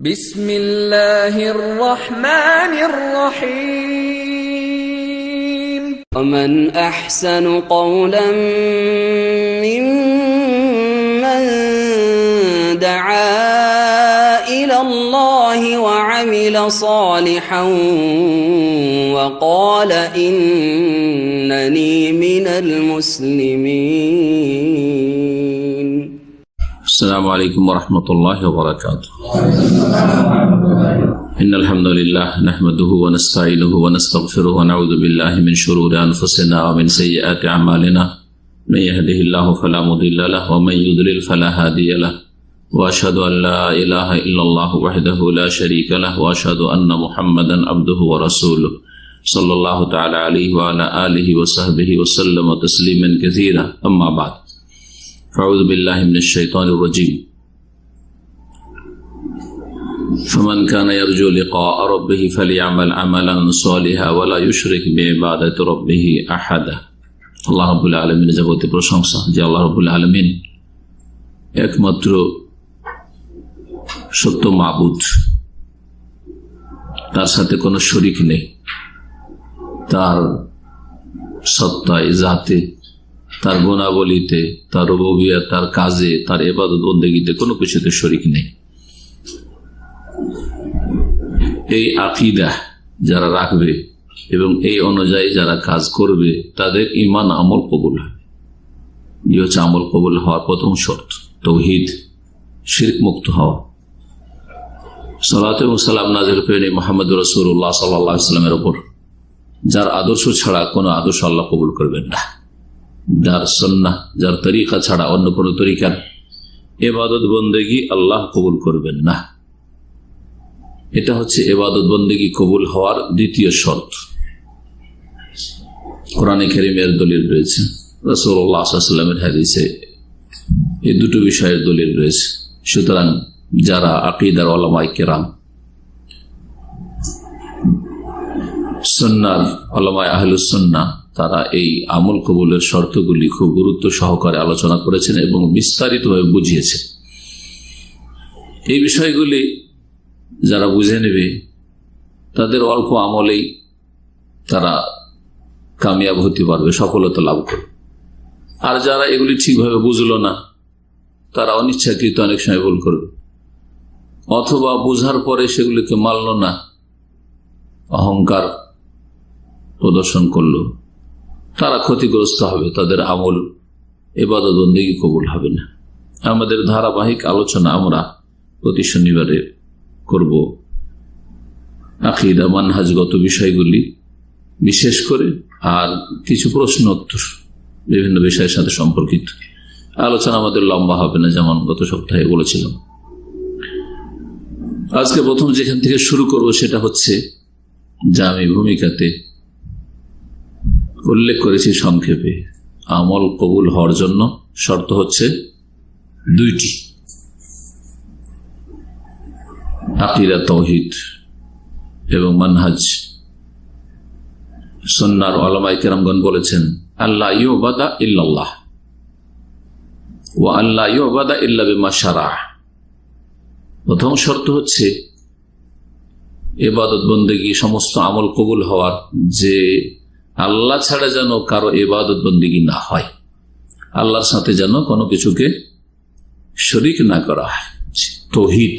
বিসমিল্লাহির রহমানির রহিম। ومن أحسن قولا ممن دعا إلى الله وعمل صالحا وقال إنني من المسلمين. السلام عليكم ورحمة الله وبركاته. إن الحمد لله نحمده ونستعينه ونستغفره ونعوذ بالله من شرور أنفسنا ومن سيئات أعمالنا من يهده الله فلا مضل له ومن يضلل فلا هادي له وأشهد أن لا إله إلا الله وحده لا شريك له وأشهد أن محمدا عبده ورسوله صلى الله تعالى عليه وعلى آله وصحبه وسلم تسليما كثيرا. أما بعد فأعوذ بالله من الشيطان الرجيم. فمن كان يرجو لقاء ربه فليعمل عملا صالحا ولا يشرك بعبادة ربه أحدا. আল্লাহ রাব্বুল আলামিনের যাবতীয় প্রশংসা, যে আল্লাহ রাব্বুল আলামিন একমাত্র সত্য মাবুদ, তার সাথে কোনো শরীক নেই। তার সত্তায়, জাতে, তার গুণাবলীতে, তার রুবুবিয়ত, তার কাজে, তার ইবাদত বন্দেগীতে কোনো কিছুতে শরীক নেই। এই আকীদা যারা রাখবে এবং এই অনুযায়ী যারা কাজ করবে তাদের ঈমান আমল কবুল হবে। এই হচ্ছে আমল কবুল হওয়ার প্রথম শর্ত, তাওহীদ, শিরক মুক্ত হওয়া। সালাত এবং সালাম নাযিল করেন মুহাম্মদুর রাসূলুল্লাহ সাল্লাল্লাহু আলাইহি ওয়াসাল্লামের উপর, যার আদর্শ ছাড়া কোনো আদর্শ আল্লাহ কবুল করবেন না। যার সুন্নাহ, যার তরিকা ছাড়া অন্য কোনো তরিকার ইবাদত বন্দেগী আল্লাহ কবুল করবেন না। এটা হচ্ছে ইবাদত বন্দেগী কবুল হওয়ার দ্বিতীয় শর্ত। কোরআনে কারীমের দলিল রয়েছে, রাসূলুল্লাহ সাল্লাল্লাহু আলাইহি ওয়াসাল্লামের হাদিসে এই দুটো বিষয়ের দলিল রয়েছে। সুতরাং যারা আকীদার উলামায়ে কেরাম, সুন্নাহর উলামায়ে আহলুস সুন্নাহ, তারা এই আমল কবুলের শর্তগুলি খুব গুরুত্ব সহকারে আলোচনা করেছেন এবং বিস্তারিতভাবে বুঝিয়েছেন। এই বিষয়গুলি যারা বুঝে নেবে তাদের অল্প আমলেই তারা কামিয়াব হতে পারবে, সফলতা লাভ করবে। আর যারা এগুলি ঠিকভাবে বুঝলো না তারা অনিচ্ছাকৃত অনেক সময় ভুল করবে, অথবা বুঝার পরে সেগুলিকে মানল না, অহংকার প্রদর্শন করলো, তারা ক্ষতিগ্রস্ত হবে, তাদের আমল ইবাদত বন্দেগী কবুল হবে না। আমাদের ধারাবাহিক আলোচনা আমরা প্রতি শনিবারে করব আকীদা মানহাজগত বিষয়গুলি বিশেষ করে, আর কিছু প্রশ্ন উত্তর বিভিন্ন বিষয়ের সাথে সম্পর্কিত। আলোচনা আমাদের লম্বা হবে না, যেমন গত সপ্তাহে বলেছিলাম। আজকে প্রথম যেখান থেকে শুরু করব সেটা হচ্ছে, যা আমি ভূমিকাতে উল্লেখ করেছি সংক্ষেপে, আমল কবুল হওয়ার জন্য শর্ত হচ্ছে দুইটি: আকীদা, তাওহীদ এবং মানহাজ। সুন্নাহর উলামায়ে কেরামগণ বলেছেন, আল্লা ইউবাদা ইল্লাল্লাহ ওয়া আল্লা ইউবাদা ইল্লা বিমা শারা'a। প্রথম শর্ত হচ্ছে ইবাদত বন্দেগী, সমস্ত আমল কবুল হওয়ার, যে আল্লাহ ছাড়া যেন কারো ইবাদত বন্দেগী না হয়, আল্লাহর সাথে যেন কোনো কিছুকে শরীক না করা হয়। তাওহীদ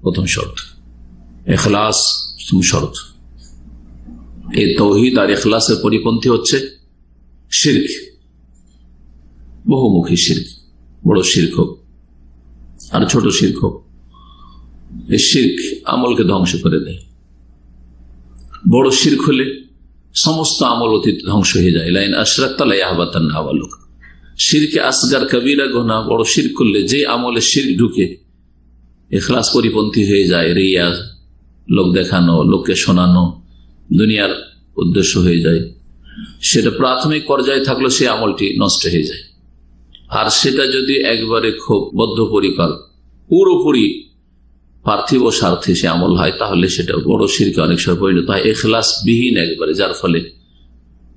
প্রথম শর্ত, ইখলাস প্রথম শর্ত। এই তাওহীদ আর ইখলাসের পরিপন্থী হচ্ছে শিরক, বহুমুখী শিরক, বড় শিরক হোক আর ছোট শিরক হোক, এই শিরক আমলকে ধ্বংস করে দেয়। বড় শিরক হলে সমস্ত আমল অতীত ধ্বংস হয়ে যায়। লাইন আশরাকতা লায়াহবাতান্না আমালুক। শিরকে আসগার, কবিরা গুনাহ, বড় শিরক করলে যে আমলে শিরক ঢুকে ইখলাস পরিপন্থী হয়ে যায়, রিয়া, লোক দেখানো, লোককে শোনানো, দুনিয়ার উদ্দেশ্য হয়ে যায়, সেটা প্রাথমিক পর্যায়ে থাকলে সে আমলটি নষ্ট হয়ে যায়। আর সেটা যদি একবারে খুব বদ্ধপরিকর, পুরোপুরি পার্থিব স্বার্থে সে আমল হয়, তাহলে সেটা বড় শিরকে অনেক সময় পরিণত হয়। ইখলাস বিহীন একবারে, যার ফলে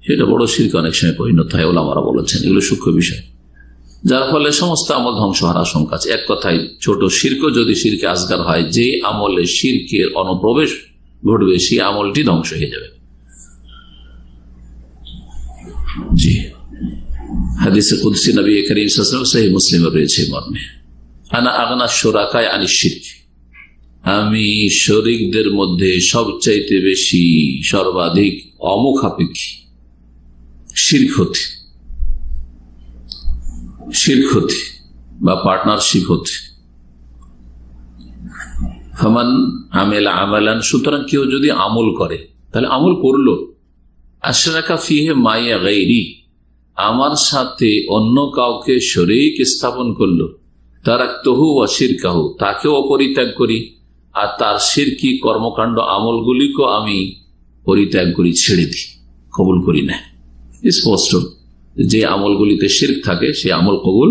সেটা বড় শিরকে অনেক সময় পরিণত হয়। ওলামারা বলেছেন, এগুলো সূক্ষ্ম বিষয়। যার ফলে সমস্ত আমল ধ্বংস হওয়ার আশঙ্কা আছে। এক কথায় ছোট শিরকও যদি শিরকে আসগার হয়, যে আমলে শিরকের অনুপ্রবেশ ঘটবে সেই আমলটি ধ্বংস হয়ে যাবে। জি, হাদিসে কুদসি নবী করিম সাল্লাল্লাহু আলাইহি ওয়াসাল্লাম সহিহ মুসলিমে রয়েছে মর্মে, আনা আগনা শুরাকায়ে আনিশ শিরক, আমি শরীকদের মধ্যে সবচাইতে বেশি সর্বাধিক অমুখাপেক্ষী শিরক হতে বা পার্টনারশিপ হতে। ফামান আমেলা আমালান, সুতরাং কেউ যদি আমল করে, তাহলে আমল করলো, আশরাকা ফিহে মাইয়া গায়রি, আমার সাথে অন্য কাউকে শরীক স্থাপন করলো, তারাকতুহু ওয়া শিরকাহু, তাকেও পরিত্যাগ করি আর তার শিরকি কর্মকাণ্ড আমলগুলিকেও আমি পরিত্যাগ করি, ছেড়ে দিই, কবুল করি না। স্পষ্ট যে আমলগুলিতে শিরক থাকে সে আমল কবুল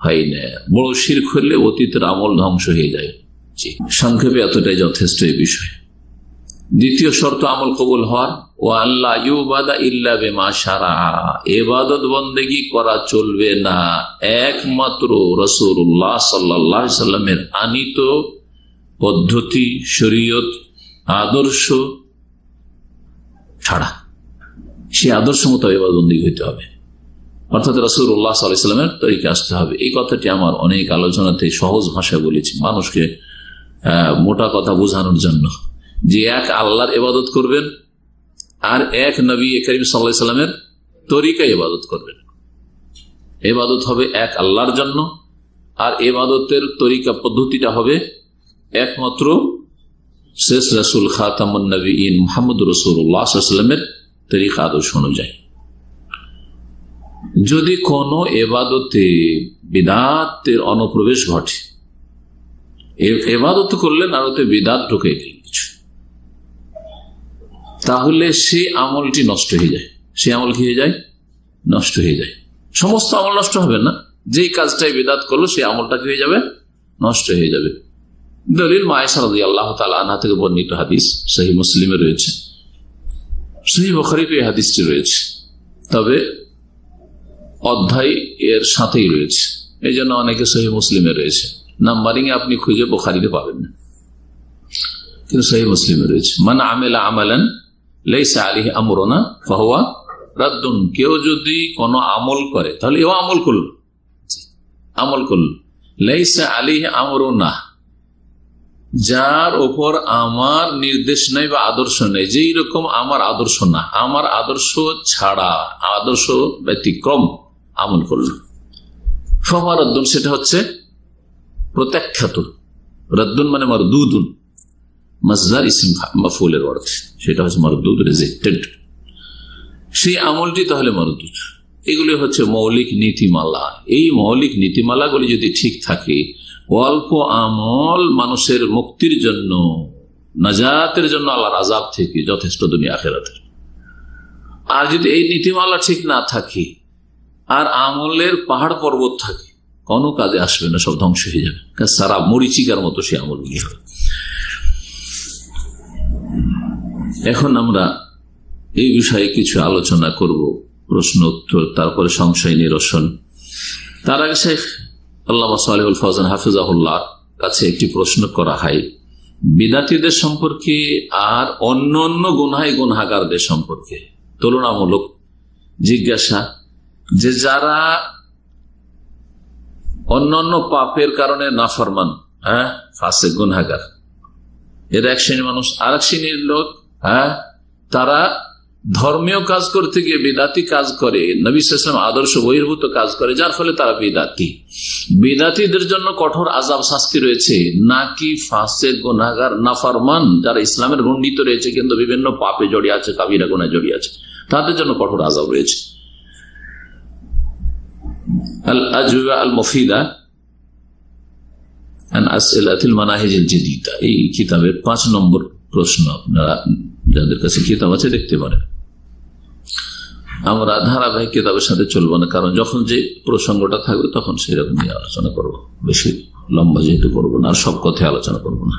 হয় না। বড় শিরক হলে অতীতের আমল ধ্বংস হয়ে যায়। সংক্ষেপে এতটাই যথেষ্ট এই বিষয়। দ্বিতীয় শর্ত আমল কবুল হওয়ার, ও আল্লাহ ইউবাদা ইল্লা বিমা শারা, ইবাদত বন্দেগী করা চলবে না একমাত্র রাসূলুল্লাহ সাল্লাল্লাহু আলাইহি সাল্লামের আনিত পদ্ধতি, শরীয়ত, আদর্শ ছাড়া। সে আদর্শ মতো ইবাদত বন্দেগী হইতে হবে, অর্থাৎ রাসূলুল্লাহ সাল্লাল্লাহু আলাইহি সাল্লামের তরিকা আসতে হবে। এই কথাটি আমার অনেক আলোচনাতে সহজ ভাষায় বলেছি, মানুষকে মোটা কথা বোঝানোর জন্য, যে এক আল্লাহর ইবাদত করবেন আর এক নবী করিম সাল্লাল্লাহু আলাইহি সাল্লামের তরিকায় ইবাদত করবেন। ইবাদত হবে এক আল্লাহর জন্য, আর ইবাদতের তরিকা পদ্ধতিটা হবে একমাত্র শেষ রাসূল খাতামুন নবীয়িন মুহাম্মদুর রাসূলুল্লাহ সাল্লাল্লাহু আলাইহি সাল্লামের তরিকা আদর্শ অনুযায়ী। যদি কোনো ইবাদতে বিদআতের অনুপ্রবেশ ঘটে, ইবাদত করলেন আর ওতে বিদআত ঢুকে গেল কিছু, তাহলে সেই আমলটি নষ্ট হয়ে যায়। সেই আমল কি হয়ে যায়? নষ্ট হয়ে যায়। সমস্ত আমল নষ্ট হবে না, যেই কাজটাই বিদআত করলো সেই আমলটা কি হয়ে যাবে? নষ্ট হয়ে যাবে। দলিল মা আয়েশা রাদিয়াল্লাহু তাআলা আনহা থেকে বর্ণিত হাদিস, সহিহ মুসলিমে রয়েছে, সহিহ বুখারীতে এই হাদিসটি রয়েছে, তবে অধ্যায় এর সাথেই রয়েছে, এই জন্য অনেকে সহিহ মুসলিমে রয়েছে। নাম্বারিং আপনি খুঁজে বুখারীতে পাবেন না, কিন্তু সহিহ মুসলিমে রয়েছে। মান আমিলা আমালান লাইসা আলাইহি আমরুনা ফাহুয়া রাদ্দুন, কেউ যদি কোনো আমল করে, তাহলে এও আমল করলো, লাইসা আলাইহি আমরুনা, যার ওপর আমার নির্দেশ নেই বা আদর্শ নেই, যেই রকম আমার আদর্শ না, আমার আদর্শ ছাড়া, আদর্শ ব্যতিক্রম আমল করল, ফাহুয়া রাদ্দুন, সেটা হচ্ছে প্রত্যাখ্যাত। রাদ্দুন মানে মারদুদুন, মাজদার ইসম মাফউলের অর্থ, সেটা হচ্ছে মারদুদ, রিজেক্টেড। সেই আমলটি তাহলে মারদুদ। এগুলি হচ্ছে মৌলিক নীতিমালা। এই মৌলিক নীতিমালাগুলি যদি ঠিক থাকে, অল্প আমল মানুষের মুক্তির জন্য, নাজাতের জন্য আল্লাহর আযাব থেকে যথেষ্ট দুনিয়া আখিরাতের। আর যদি এই নীতিমালা ঠিক না থাকে আর আমলের পাহাড় পর্বত থাকে, কোনো কাজে আসবে না, সব ধ্বংস হয়ে যাবে, সারা মরিচিকার মতো সে আমলগুলি হবে। এখন আমরা এই বিষয়ে কিছু আলোচনা করব, প্রশ্ন উত্তর, তারপরে সংশয় নিরসন। তার আগে শেখ আল্লামা সালেহুল ফওজান হাফিজাহুল্লাহ কাছে একটি প্রশ্ন করা হয় বিদাতীদের সম্পর্কে আর অন্য গুনাহগারদের সম্পর্কে। তুলনামূলক জিজ্ঞাসা, যে যারা অন্যান্য পাপের কারণে নাফরমান, ফাসিক গুনাহগার, এর এক শ্রেণীর মানুষ। আর এক শ্রেণীর লোক, তারা ধর্মীয় কাজ করতে গিয়ে বিদাতি কাজ করে, নবী সাল্লাল্লাহু আলাইহি ওয়াসাল্লাম আদর্শ বহির্ভূত কাজ করে, যার ফলে তারা বিদাতি। বিদাতিদের জন্য কঠোর আযাব শাস্তি রয়েছে, নাকি ফাসিক গুনাহগার নাফরমান যারা ইসলামের গণ্ডিত রয়েছে কিন্তু বিভিন্ন পাপে জড়িয়ে আছে, কাবিরা গুনাহে জড়িয়ে আছে, তাদের জন্য কঠোর আযাব রয়েছে? আল আজওয়া আল মুফিদা আন আসইলাতিল মানাহিজিল জাদীদা, এই কিতাবের 5 নম্বর প্রশ্ন। আপনারা যাদের কাছে কিতাব আছে দেখতে পারেন। আমরা ধারাবাহিক কিতাবের সাথে চলবো না, কারণ যখন যে প্রসঙ্গটা থাকবে তখন সেরকম নিয়ে আলোচনা করবো, বেশি লম্বা যেহেতু করবো না, আর সব কথায় আলোচনা করবো না।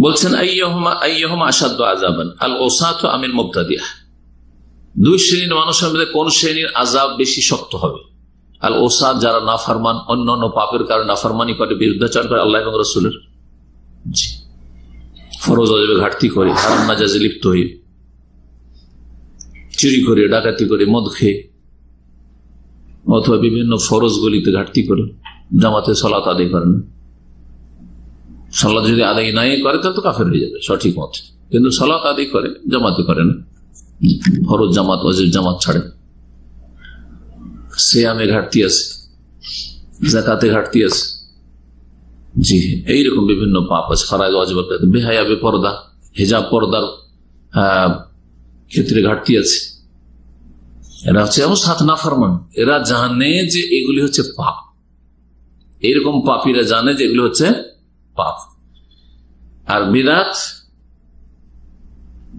বলছেন আইয়ুহুমা আশাদ্দু আযাবান আল উসাতু আমিল মুবতাদিআহ, দুই শ্রেণীর মানুষের মধ্যে কোন শ্রেণীর আযাব বেশি শক্ত হবে? আল ওসাদ যারা নাফরমান, অন্য অন্য পাপের কারণে নাফরমানি করে, বিরুদ্ধাচার করে আল্লাহ এবং রসুলের, ফরজ ওয়াজিবে ঘাটতি করে, হারাম নাজাইজে লিপ্ত হয়ে, চুরি করে, ডাকাতি করে, মদ খেয়ে, অথবা বিভিন্ন ফরজগুলিতে ঘাটতি করে, জামাতে সালাত আদায় করে না। সালাত যদি আদায় নাই করে তাহলে তো কাফের হয়ে যাবে সঠিক মত, কিন্তু সালাত আদায় করে, জামাতে করে না, ফরজ জামাত ওয়াজিব জামাত ছাড়ে। সিয়ামে ঘাটতি আছে, যাকাতে ঘাটতি আছে, জি এইরকম বিভিন্ন পাপ আছে। ফরজ ওয়াজিব, বেহায়া বেপরদা, হিজাব পর্দার ক্ষেত্রে ঘাটতি আছে। এরা হচ্ছে এমন সাত নাফরমান, এরা জানে যে এগুলি হচ্ছে পাপ, এইরকম পাপীরা জানে যে এগুলি হচ্ছে পাপ। আর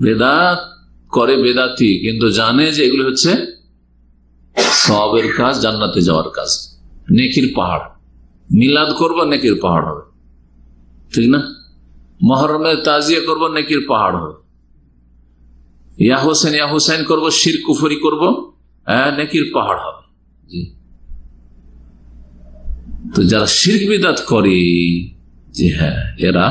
বেদাত করে বেদাতি, কিন্তু জানে যে এগুলি হচ্ছে সওয়াবের কাজ, জান্নাতে যাওয়ার কাজ, নেকির পাহাড়। মিলাদ করবো নেকির পাহাড় হবে, ঠিক না? মুহররমের তাজিয়া করবো নেকির পাহাড় হবে। ইয়া হোসেন করবো, শিরক কুফরি করবো, নেকির পাহাড় হবে। জি, তো যারা শিরক বিদআত করে, যে হ্যাঁ এরা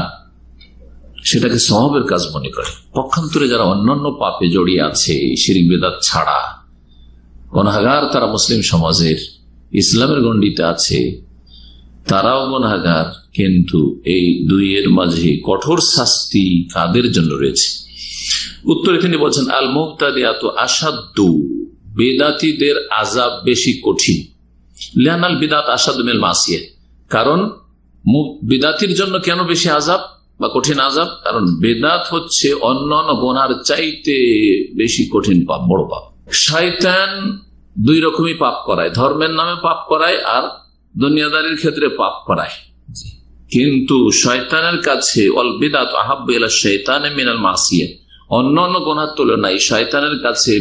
সেটাকে সওয়াবের কাজ মনে করে। পক্ষান্তরে যারা অন্যান্য পাপে জড়িয়ে আছে শিরক বিদআত ছাড়া, গুনাহগার, তারা মুসলিম সমাজের ইসলামের গণ্ডিতে আছে, তারাও গুনাহগার, কিন্তু এই দুইয়ের মাঝে কঠোর শাস্তি কাদের জন্য রয়েছে? উত্তরে তিনি বলছেন, আল মুবতাদিআতু আশাদ্দু, বেদাতীদের আযাব বেশি কঠিন। লিআনাল বিদআত আশাদ্দু মিনাল মাসিয়া, কারণ বিদাতির জন্য কেন বেশি আযাব বা কঠিন আযাব? কারণ বেদাত হচ্ছে অন্যান্য গুনার চাইতে বেশি কঠিন পাপ, বড় পাপ। শয়তান দুই রকমই পাপ করায়, ধর্মের নামে পাপ করায় আর দুনিয়াদারির ক্ষেত্রে পাপ করায়। কিন্তু শয়তানের কাছে অল বিদআত আহাব্বু ইলা শাইতানি মিনাল মাসিয়া, অন্যান্য গুনার তুলনায় শয়তানের কাছে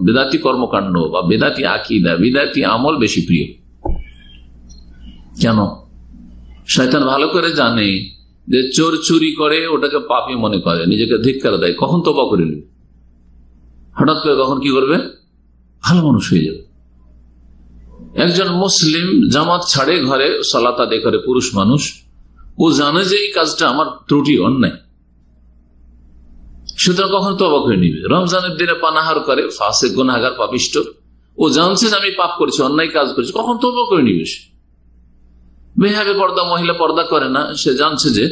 বেদাতি কর্মকাণ্ড বা বেদাতি আকীদা, বেদাতি আমল বেশি প্রিয়। কেন? শয়তান ভালো করে জানে যে চোর চুরি করে ওটাকে পাপী মনে করে, নিজেকে ধিক্কার দেয়, কখন তওবা করে নেবে, হঠাৎ করে কখন কি করবে, ভালো মানুষ হয়ে যাবে। একজন মুসলিম জামাত ছাড়ে, ঘরে সালাত আদায় করে, পুরুষ মানুষ, ও জানে যে এই কাজটা আমার ত্রুটি, অন্যায়, সুতরাং কখন তওবা করে নিবে। রমজানের দিনে পানাহার করে, ফাসিক গুনাহগার পাপিষ্ট, ও জানছে যে আমি পাপ করেছি, অন্যায় কাজ করেছি, কখন তওবা করে নিবে। বেহাবে পর্দা, মহিলা পর্দা করে না, সে জানছে যে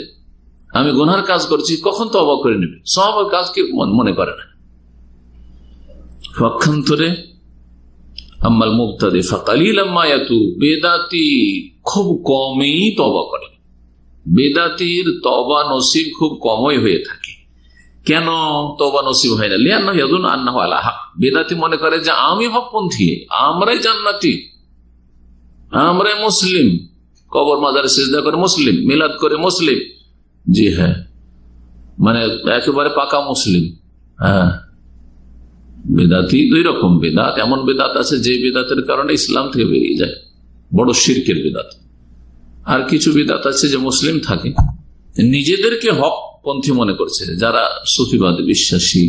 আমি গুনার কাজ করছি, কখন তওবা করে নেবে, সওয়াবের কাজ কি মনে করে না। পক্ষান্তরে আম্মাল মুবতাদি ফাকালিলাম মা ইয়াতুব, বেদাতি খুব কমই তওবা করে, বেদাতির তওবা নসিব খুব কমই হয়ে থাকে। কেন তওবা নসিব হয় না? লিআন্নাহু ইয়াযুন্নু আন্নাহু আলা হক, বেদাতি মনে করে যে আমি হকপন্থী, আমরাই জান্নাতি, আমরাই মুসলিম, কবর মাজারে সিজদা করে মুসলিম, মিলাদ করে মুসলিম। জি হ্যাঁ, মানে একেবারে পাকা মুসলিম। হ্যাঁ, বেদাতি দুই রকম। বেদাত, এমন বেদাত আছে যে বেদাতের কারণে ইসলাম থেকে বেরিয়ে যায়, বড় শিরকের বেদাত। আর কিছু বেদাত আছে যে মুসলিম থাকে, নিজেদেরকে হক পন্থী মনে করছে। যারা সুফিবাদে বিশ্বাসী,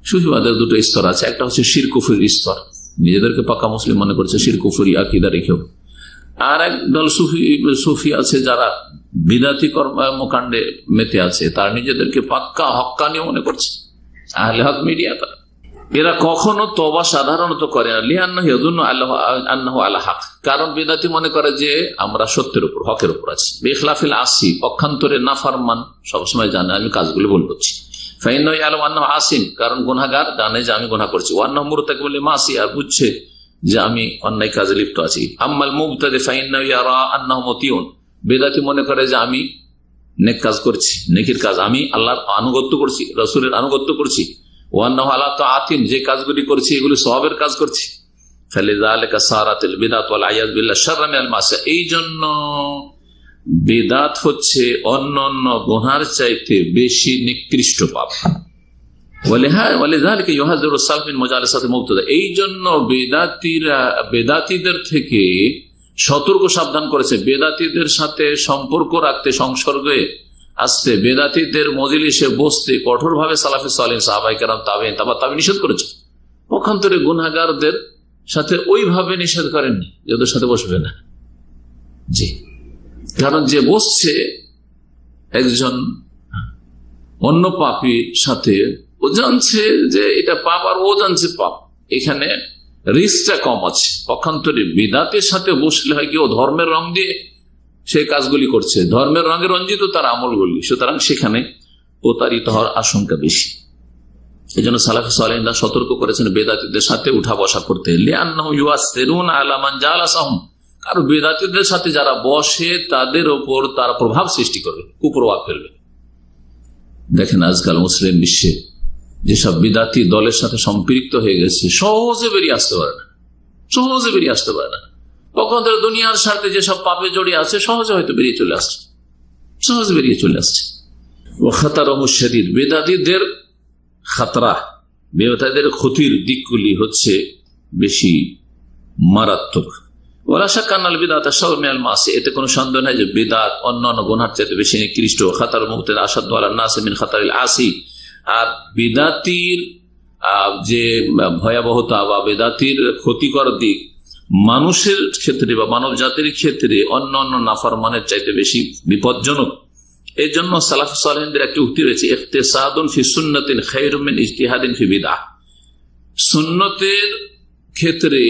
সুফিবাদের দুটো স্তর আছে, একটা হচ্ছে শিরক কুফরির স্তর, নিজেদেরকে পাকা মুসলিম মনে করছে শিরক কুফরি আকীদা রেখেও। আর এক দল সুফি আছে যারা বিদাতি কর্মকাণ্ডে মেতে আছে, তারা নিজেদেরকে পাক্কা হক্কানি মনে করছে, আহলে হক মিডিয়া। তারা এরা কখনো তওবা সাধারণত করে না, লিআন্নাহু ইয়াযুন্নু আন্নাহু আলা হক, কারণ বিদাতি মনে করে যে আমরা সত্যের উপর, হকের উপর আছি। বিখলাফিল আসি, পক্ষান্তরে নাফরমান সবসময় জানে আমি কাজগুলো ভুল করছি। ফাইন্নাহু ইয়ালামু আন্নাহু আসিন, কারণ গুনাহগার জানে যে আমি গুনাহ করছি। ওয়া আন্নাহু মুরতাকিবুল লিমাসি, আর বুঝছে যে আমি অন্যায় কাজে লিপ্ত আছি। আম্মাল মুবতাদি ফাইন্নাহু ইয়ারা আন্নাহু মুতিউন, বেদাতি মনে করে যে আমি নেক কাজ করছি, নেকির কাজ, আমি আল্লাহর আনুগত্য করছি, রাসূলের আনুগত্য করছি। ওয়া আন্নাহু আলা তাআতিন, যে কাজগুলি করছি এগুলি সওয়াবের কাজ করছি। ফালিযালিকা সারাতিল বিদআত ওয়াল আয়ায বিল্লাহ শাররা মিনাল মাসিয়া, এই জন্য বিদআত হচ্ছে অন্যান্য গুনার চাইতে বেশি নিকৃষ্ট পাপ। ওয়ালিযালিকা ইউহাযিরু সালফ মিন মুজালাসাতিল মুবতাদি, এই জন্য বেদাতীদের থেকে সতর্ক সাবধান করেছে। বেদাতীদের সাথে সম্পর্ক রাখতে, সংসর্গে আসতে, বেদাতীদের মজলিসে বসতে কঠোরভাবে সালাফে সালেহিন, সাহাবায়ে কেরাম, তাবেঈন, তাবা তাবেঈন নিষেধ করেছে। পক্ষান্তরে গুনাহগারদের সাথে ওইভাবে নিষেধ করেননি যে ওদের সাথে বসবে না। জি, কারণ যে বসছে একজন অন্য পাপীর সাথে, ও জানছে যে এটা পাপ আর ও জানছে পাপ, এখানে রিস্কটা কম আছে। পক্ষান্তরে বিদাতের সাথে বসলে হয় কি, ও ধর্মের রং দিয়ে সেই কাজগুলি করছে, ধর্মের রঙে রঞ্জিত তার আমলগুলি, সুতরাং সেখানে প্রতারিত হওয়ার আশঙ্কা বেশি। এই জন্য সালাফে সালেহিনরা সতর্ক করেছেন বেদাতীদের সাথে উঠা বসা করতে। কারণ বেদাতীদের সাথে যারা বসে তাদের ওপর তারা প্রভাব সৃষ্টি করবে, কুপ্রভাব ফেলবে। দেখেন আজকাল মুসলিম বিশ্বে যেসব বিদাতি দলের সাথে সম্পৃক্ত হয়ে গেছে, সহজে বেরিয়ে আসতে পারে না, সহজে বেরিয়ে আসতে পারে না। পক্ষান্তরে দুনিয়ার সাথে যেসব পাপে জড়িয়ে আছে সহজে হয়তো বেরিয়ে চলে আসছে, সহজে বেরিয়ে চলে আসছে। ও খাতারহু শাদীদ, বেদাতীদের খাতরা, বেদাতীদের ক্ষতির দিকগুলি হচ্ছে বেশি মারাত্মক। ওয়ালা শাক্কা আন্নাল বিদআতা শাররুম মিনাল মাসি, এতে কোনো সন্দেহ নাই যে বিদআত অন্যান্য গুনার চাইতে বেশি নিকৃষ্ট। খাতারুল মুবতাদি আশাদ্দু আলান নাস মিন খাতারিল আসি, আর বিদআতির যে ভয়াবহতা বা বিদআতির ক্ষতিকর দিক মানুষের ক্ষেত্রে বা মানব জাতির ক্ষেত্রে অন্য অন্য নাফরমানের চাইতে বেশি বিপজ্জনক। এই জন্য সালাফে সালেহিনদের একটি উক্তি রয়েছে, ইখতিসাদুন ফি সুন্নাতিন খায়রুম মিন ইজতিহাদিন ফি বিদআহ। সুন্নতের ক্ষেত্রে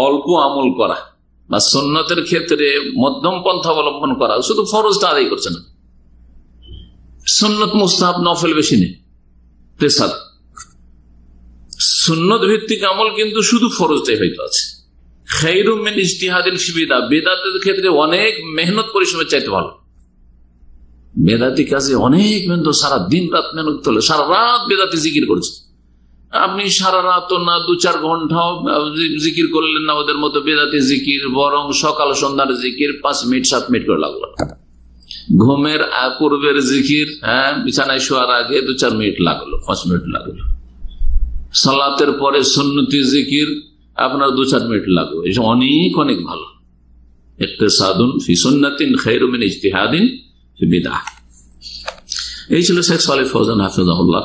অল্প আমল করা বা সুন্নতের ক্ষেত্রে মধ্যম পন্থা অবলম্বন করা, শুধু ফরজটা আদায় করছে না, সুন্নত মুস্তাহাব নফল বেশি নেই। তেসাদ সুন্নত ভিত্তিক আমল কিন্তু শুধু ফরজটাই হয়তো আছে। খায়রুম মিন ইজতিহাদিন ফি বিদআহ, বিদআতের ক্ষেত্রে অনেক মেহনত পরিশ্রমের চাইতে ভালো। বেদাতি কাজে অনেক মেহনত, সারা দিন রাত মেহনত তোলে, সারা রাত বেদাতি জিকির করছে। আপনি সারা রাত না 2-4 ঘন্টাও জিকির করলেন না ওদের মতো বেদাতি জিকির, বরং সকাল সন্ধ্যার জিকির 5 মিনিট 7 মিনিট করে লাগলো। ঘুমের পূর্বের জিকির, বিছানায় শোয়ার আগে 2-4 মিনিট লাগলো, 5 মিনিট লাগলো। সালাতের পরে সুন্নতি জিকির আপনার 2-4 মিনিট লাগলো। এসব অনেক অনেক ভালো। ইখতিসাদুন ফি সুন্নাতিন খায়রুম মিন ইজতিহাদিন ফি বিদআহ। এই ছিল শেখ সালেহ ফৌজান হাফিজাহুল্লাহ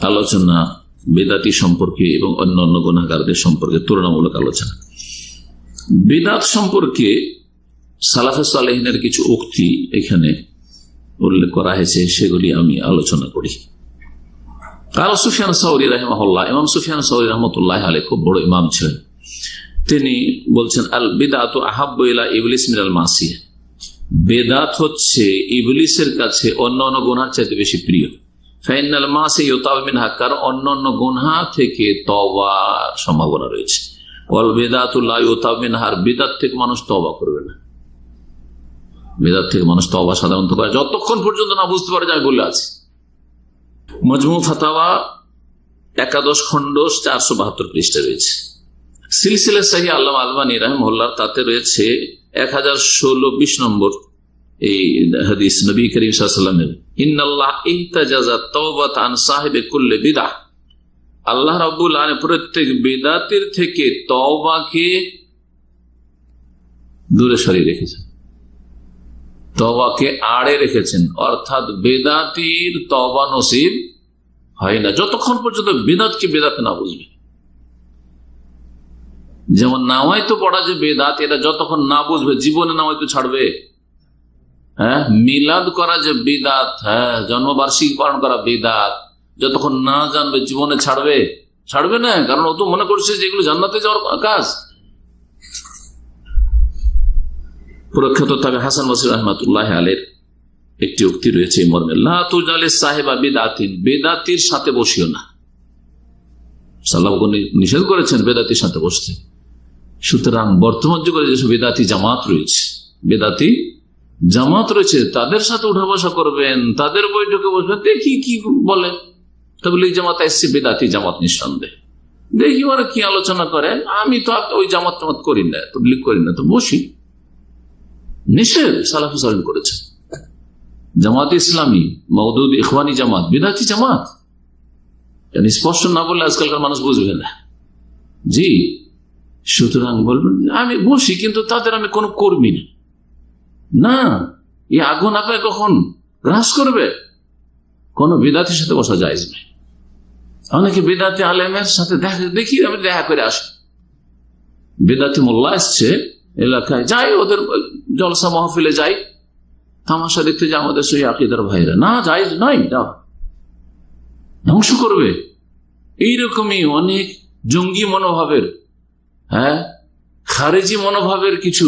আলোচনা বেদাতি সম্পর্কে এবং অন্যান্য গুনাহগারদের সম্পর্কে, তুলনামূলক আলোচনা। বিদআত সম্পর্কে সালাফে সালেহিনের কিছু উক্তি এখানে উল্লেখ করা হয়েছে, সেগুলি আমি আলোচনা করি। কাল সুফিয়ান সাউরি রাহিমাহুল্লাহ, ইমাম সুফিয়ান সাউরি রহমতুল্লাহ আলাইহি খুব বড় ইমাম ছিলেন। তিনি বলছেন, আল বিদআতু আহাব্বু ইলা ইবলিস মিনাল মাসিয়া, বেদাত হচ্ছে ইবলিসের কাছে অন্যান্য গুনার চাইতে বেশি প্রিয়। ফাইনাল মাসি ইউতাব মিনহা, কারণ অন্যান্য গুনাহ থেকে তওবার সম্ভাবনা রয়েছে। ওয়াল বিদআতু লা ইউতাব মিনহা, বিদআত থেকে মানুষ তওবা করবে না। বিদআত থেকে মানুষ তওবা সাধারণত করে যতক্ষণ পর্যন্ত না বুঝতে পারে যে আমি বলে আছি। মজমু ফাতাওয়া 11 খণ্ড 472 পৃষ্ঠা রয়েছে। সিলসিলা সহিহ আল্লামা আলবানী রাহিমাহুল্লাহ তাতে রয়েছে 1016-20 নম্বর এই হাদিস, নবী করিম সাল্লাল্লাহু আলাইহি ওয়াসাল্লামের, ইন্নাল্লাহ ইহতাজাযা তাওবাত আন সাহিবি কুল্লি বিদআহ, আল্লাহ রাব্বুল আলামিন প্রত্যেক বিদআতের থেকে তওবাকে দূরে সরিয়ে রেখেছেন, তওবাকে আড়ে রেখেছেন। অর্থাৎ বেদাতির তওবা নসিব হয় না যতক্ষণ পর্যন্ত বেদাতকে বেদাত না বুঝবে। যেমন নামাইতো পড়া যে বেদাত, এটা যতক্ষণ না বুঝবে জীবনে নামাইতো ছাড়বে। মিলাদ করা যে বিদাত, জন্মবার্ষিকী পালন করা বিদাত, যতক্ষণ না জানবে জীবনে ছাড়বে না। কারণ ও তো মনে করছে যে এগুলো জান্নাতে যাওয়ার কাজ। প্রখ্যাত তাবে হাসান বসরি রাহমাতুল্লাহ আলাইহির একটি উক্তি রয়েছে এই মর্মে, লা তুজালিস সাহিবা বিদআতিন, বেদাতির সাথে বসিও না। সাল্লাল্লাহু আলাইহি নিষেধ করেছেন বেদাতির সাথে বসতে। সুতরাং বর্তমান যুগে যেসব বেদাতি জামাত রয়েছে তাদের সাথে উঠা বসা করবেন, তাদের বৈঠকে বসবেন, দেখি কি বলে। তাবলীগ জামাত এসছে বেদাতি জামাত নিঃসন্দেহ, দেখি ওরা কি আলোচনা করেন। আমি তো ওই জামাত করি না, তাবলীগ করি না, তো বসি। নিষেধ সালাফে সালেহিন করেছে। জামাত ইসলামী, মওদুদ ইখওয়ানি জামাত বিদআতি জামাত, স্পষ্ট না বললে আজকালকার মানুষ বুঝবে না। জি, সুতরাং বলবেন আমি বসি, কিন্তু তাদের আমি কোনো কর্মী না। এই আগুন আপনাকে কখন গ্রাস করবে? কোন বিদআতির সাথে বসা জায়েজ নেই। অনেকে বিদআতি আলেমের সাথে দেখি আমি দেখা করে আসি, বেদাতি মোল্লা এসছে এলাকায়, যাই ওদের জলসা মাহফিলে যাই, তামাশা দেখতে যে আমাদের সেই আকীদার ভাইরা, না যাই নয়, ধ্বংস করবে। এইরকমই অনেক জঙ্গি মনোভাবের, খারেজি মনোভাবের কিছু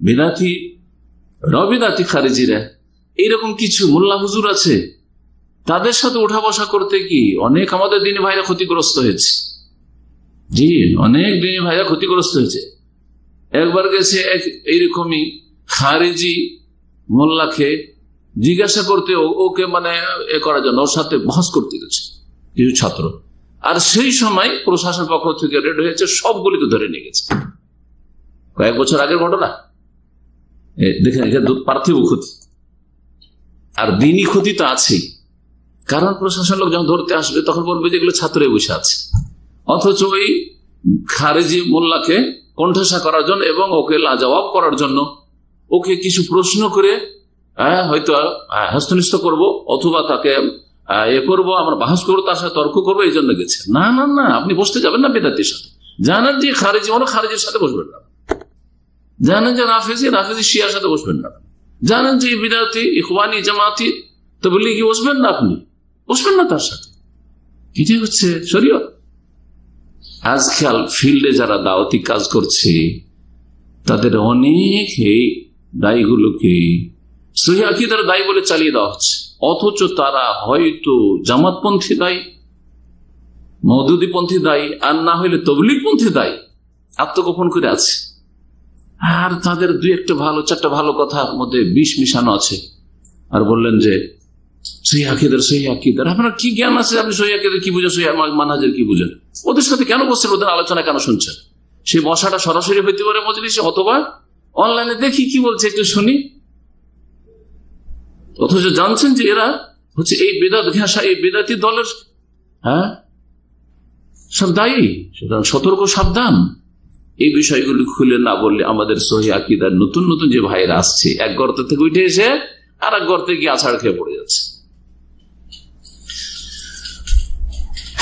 বেদাতি রবিদাতি খারেজিরা, এইরকম কিছু মোল্লা হুজুর আছে, তাদের সাথে উঠা বসা করতে কি অনেক আমাদের দিনী ভাইরা ক্ষতিগ্রস্ত হয়েছে। জি, অনেক দিনী ভাইরা ক্ষতিগ্রস্ত হয়েছে। একবার গেছে এইরকমই খারেজি মোল্লাকে জিজ্ঞাসা করতে, ওকে মানে এ করার জন্য ওর সাথে বহস করতে গেছে কিছু ছাত্র, আর সেই সময় প্রশাসন পক্ষ থেকে রেড হয়েছে, সবগুলিকে ধরে নিয়ে গেছে। কয়েক বছর আগের ঘটনা, দেখেন পার্থিব ক্ষতি আর দিনই ক্ষতি তো আছেই। কারণ প্রশাসন লোক যখন ধরতে আসবে তখন বলবে যে এগুলো ছাত্রে বসে আছে, অথচ ওই খারেজি মোল্লাকে কণ্ঠসা করার জন্য এবং ওকে লাজবাব করার জন্য, ওকে কিছু প্রশ্ন করে হয়তো হস্তনিষ্ঠ করবো অথবা তাকে এ করবো, আমরা বাহাস করবো, তার সাথে তর্ক করবো, এই জন্য গেছে। না না না, আপনি বসতে যাবেন না বেদাতির সাথে। জানেন যে খারেজি খারেজির সাথে বসবেন না, জানেন যে রাফেজি শিয়ার সাথে বসবেন না, জানেন যে বিদাতি ইখওয়ানি জামাতি তাবলীগী বসবেন না, আপনি বসবেন না তার সাথে। এটাই হচ্ছে শরীয়ত। আজকাল ফিল্ডে যারা দাওয়াতি কাজ করছে তাদের অনেক এই দায়ীগুলোকে সহিহ আকীদার দায়ী বলে চালিয়ে দেওয়া হচ্ছে, অথচ তারা হয়তো জামাতপন্থী দায়ী, মওদুদীপন্থী দায়ী, আর না হইলে তাবলীগপন্থী দায়ী, আত্মগোপন করে আছে। আর তাদের দুই একটা ভালো চারটা ভালো কথার মধ্যে বিষ মিশানো আছে, আর বললেন যে সহিহ আকীদার। আপনার কি জ্ঞান আছে? আপনি সহিহ আকীদার কি বুঝেন, সহিহ মানহাজের কি বুঝেন? ওদের সাথে কেন বসছেন? ওদের আলোচনা কেন শুনছেন? সেই বসাটা সরাসরি হইতে পারে মজলিসে, অথবা অনলাইনে দেখি কি বলছে একটু শুনি, অথচ জানছেন যে এরা হচ্ছে এই বেদাত ঘেঁষা, এই বেদাতি দলের সব দায়ী। সুতরাং সতর্ক, সাবধান। এই বিষয়গুলি খুলে না বললে আমাদের সহিহ আকীদার নতুন নতুন যে ভাইরা আসছে, এক গর্ত থেকে উঠে এসে আর এক গর্তে গিয়ে আছাড় খেয়ে পড়ে যাচ্ছে।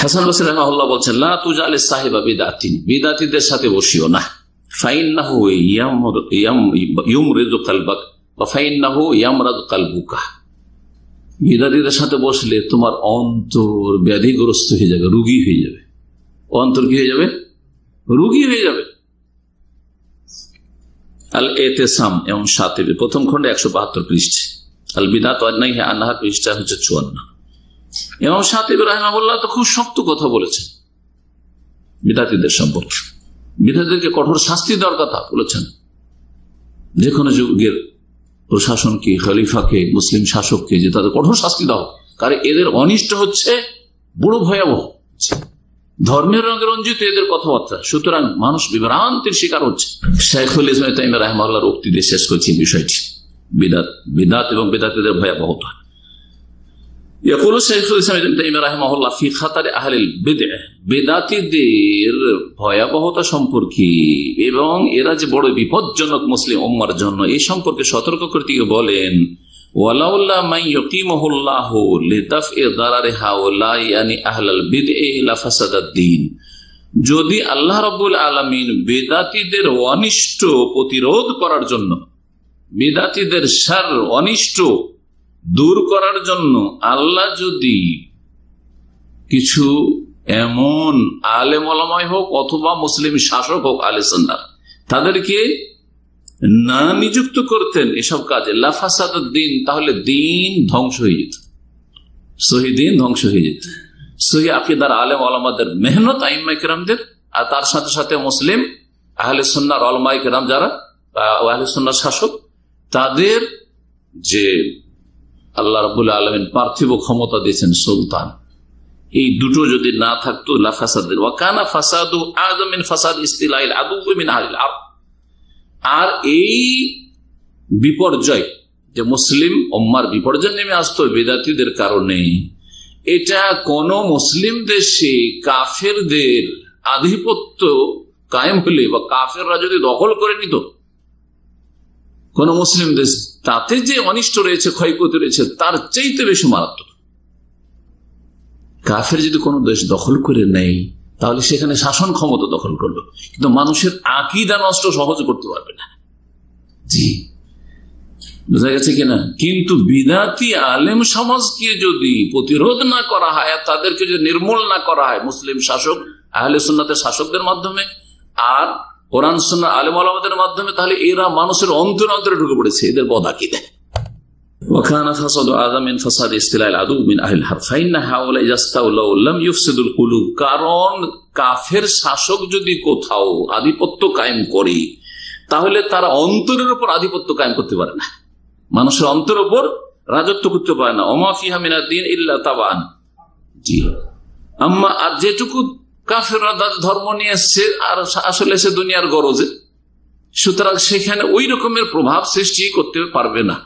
হাসান বসরি রাহিমাহুল্লাহ বলছেন, লা তুজালিস সাহিবা বিদআতিন, বিদআতীদের সাথে বসিও না। ফাইন্নাহু ইউমরিদু কলবাক ওয়া ফাইন্নাহু ইয়ামরাদু কলবুকা। বিদআতীদের সাথে বসলে তোমার অন্তর ব্যাধিগ্রস্ত হয়ে যাবে, রোগী হয়ে যাবে। অন্তর কি হয়ে যাবে? রোগী হয়ে যাবে। আল এতেসাম এবং সাতেবে প্রথম খন্ডে 172 পৃষ্ঠা, আল বিদআত ওয়ান নাহি আনহা পৃষ্ঠা হচ্ছে 54। ইমাম শাতিবী রাহিমাহুল্লাহ তো খুব শক্ত কথা বলেছেন বিদআতীদের সম্পর্কে। বিদআতীদেরকে কঠোর শাস্তি দেওয়ার কথা বলেছেন। যে কোনো যুগের প্রশাসনকে, খলিফাকে, মুসলিম শাসককে, যে তাদের কঠোর শাস্তি দাও, কারণ এদের অনিষ্ট হচ্ছে বড় ভয়াবহ, ধর্মের রঙে রঞ্জিত এদের কথাবার্তা। সুতরাং মানুষ বিভ্রান্তির শিকার হচ্ছে। শাইখুল ইসলাম তাইমিয়া রাহিমাহুল্লাহর উক্তি দিয়ে শেষ করছি বিষয়টি, বিদআত এবং বিদআতীদের ভয়াবহতা। বেদাতীদের ভয়াবহতা সম্পর্কে এবং এরা যে বড় বিপজ্জনক মুসলিম উম্মার জন্য, এই সম্পর্কে সতর্ক করতে গিয়ে বলেন, ওয়ালাউল্লাহ মান ইয়াকিমুহুল্লাহু লিদাফই দারারি হাউলাই ইয়ানি আহলাল বিদআহ লাফাসাদাদ-দ্বীন। যদি আল্লাহ রাব্বুল আলামিন বেদাতীদের অনিষ্ট প্রতিরোধ করার জন্য, বেদাতীদের শার অনিষ্ট দূর করার জন্য আল্লাহ যদি কিছু এমন আলেম ওলামা হোক অথবা মুসলিম শাসক হোক আহলে সুন্নাহ, তাদেরকে না নিযুক্ত করতেন এসব কাজে, লাফাসাদাদ-দ্বীন, তাহলে দিন ধ্বংস হয়ে যেত, সহিহ দিন ধ্বংস হয়ে যেত। সহিহ আকীদার আলেম ওলামাদের মেহনত, আইম্মায়ে কেরামদের, আর তার সাথে সাথে মুসলিম আহলে সুন্নাহর উলামায়ে কেরাম যারা আহলে সুন্নাহর শাসক, তাদের যে আল্লাহ রাব্বুল আলামিন পার্থিব ক্ষমতা দিয়েছেন সুলতান, এই দুটো যদি না থাকতো লাফাসাদ, ওয়া কানা ফাসাদু আযম মিন ফাসাদ ইস্তিলাইল আদু মিন আহলিল আরদ। আর এই বিপর্যয় যে মুসলিম উম্মার বিপর্যয় নেমে আসতো বেদাতীদের কারণে, এটা কোন মুসলিম দেশে কাফেরদের আধিপত্য কায়েম হলে বা কাফেররা যদি দখল করে নিত কোন মুসলিম দেশ, তাতে যে অনিষ্ট রয়েছে, ক্ষয়ক্ষতি রয়েছে, তার চাইতে বেশি মারাত্মক। কাফের যদি কোনো দেশ দখল করে নেয় তাহলে সেখানে শাসন ক্ষমতা দখল করলো, কিন্তু মানুষের আকীদা নষ্ট সহজে করতে পারবে না। জি, বোঝা গেছে কিনা? কিন্তু বিদাতি আলেম সমাজকে যদি প্রতিরোধ না করা হয়, তাদেরকে যদি নির্মূল না করা হয় মুসলিম শাসক আহলে সুন্নাতের শাসকদের মাধ্যমে আর কোরআন সুন্নাহ আলেম ওলামাদের মাধ্যমে, তাহলে এরা মানুষের অন্তরে অন্তরে ঢুকে পড়েছে, এদের বদ আকীদা। وكان فساد اعظم من فساد استيلاء العدو من اهل الحرب فان هؤلاء يستولوا لم يفسدوا القلوب। কারণ কাফের শাসক যদি কোথাও আধিপত্য কায়েম করে, তাহলে তারা অন্তরের উপর আধিপত্য কায়েম করতে পারে না, মানুষের অন্তরের উপর রাজত্ব করতে পারে না। ওমা ফিহা মিনাদ দ্বীন ইল্লা তাবান। জি, আম্মা আর যেটুকু কাফেররা ধর্ম নিয়ে এসছে আর আসলে সে দুনিয়ার গরজে, সুতরাং সেখানে ওই রকমের প্রভাব সৃষ্টি করতে পারবে না।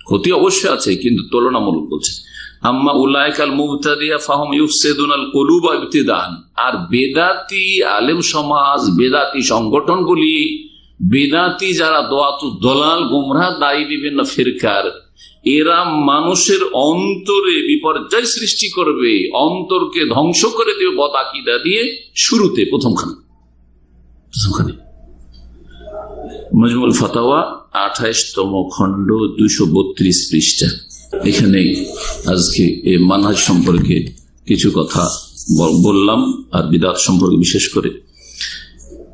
ক্ষতি অবশ্যই আছে, কিন্তু তুলনামূলক বলছে। আম্মা উলাইকাল মুবতাদিয়া ফাহুম ইউফসিদুনাল কুলুবা ইবতিদান। আর বেদাতি আলেম সমাজ, বেদাতি সংগঠনগুলি, বেদাতি যারা দোয়াতুদ দলাল গুমরাহ দায়ী বিভিন্ন ফিরকার, এরা মানুষের অন্তরে বিপর্যয় সৃষ্টি করবে, অন্তরকে ধ্বংস করে দেবে বদ আকীদা দিয়ে। শুরুতে প্রথমখানে মজমুল ফাতাওয়া 28তম খণ্ড 232 পৃষ্ঠা। এখানে আজকে এই মানহাজ সম্পর্কে কিছু কথা বললাম, আর বিদআত সম্পর্কে বিশেষ করে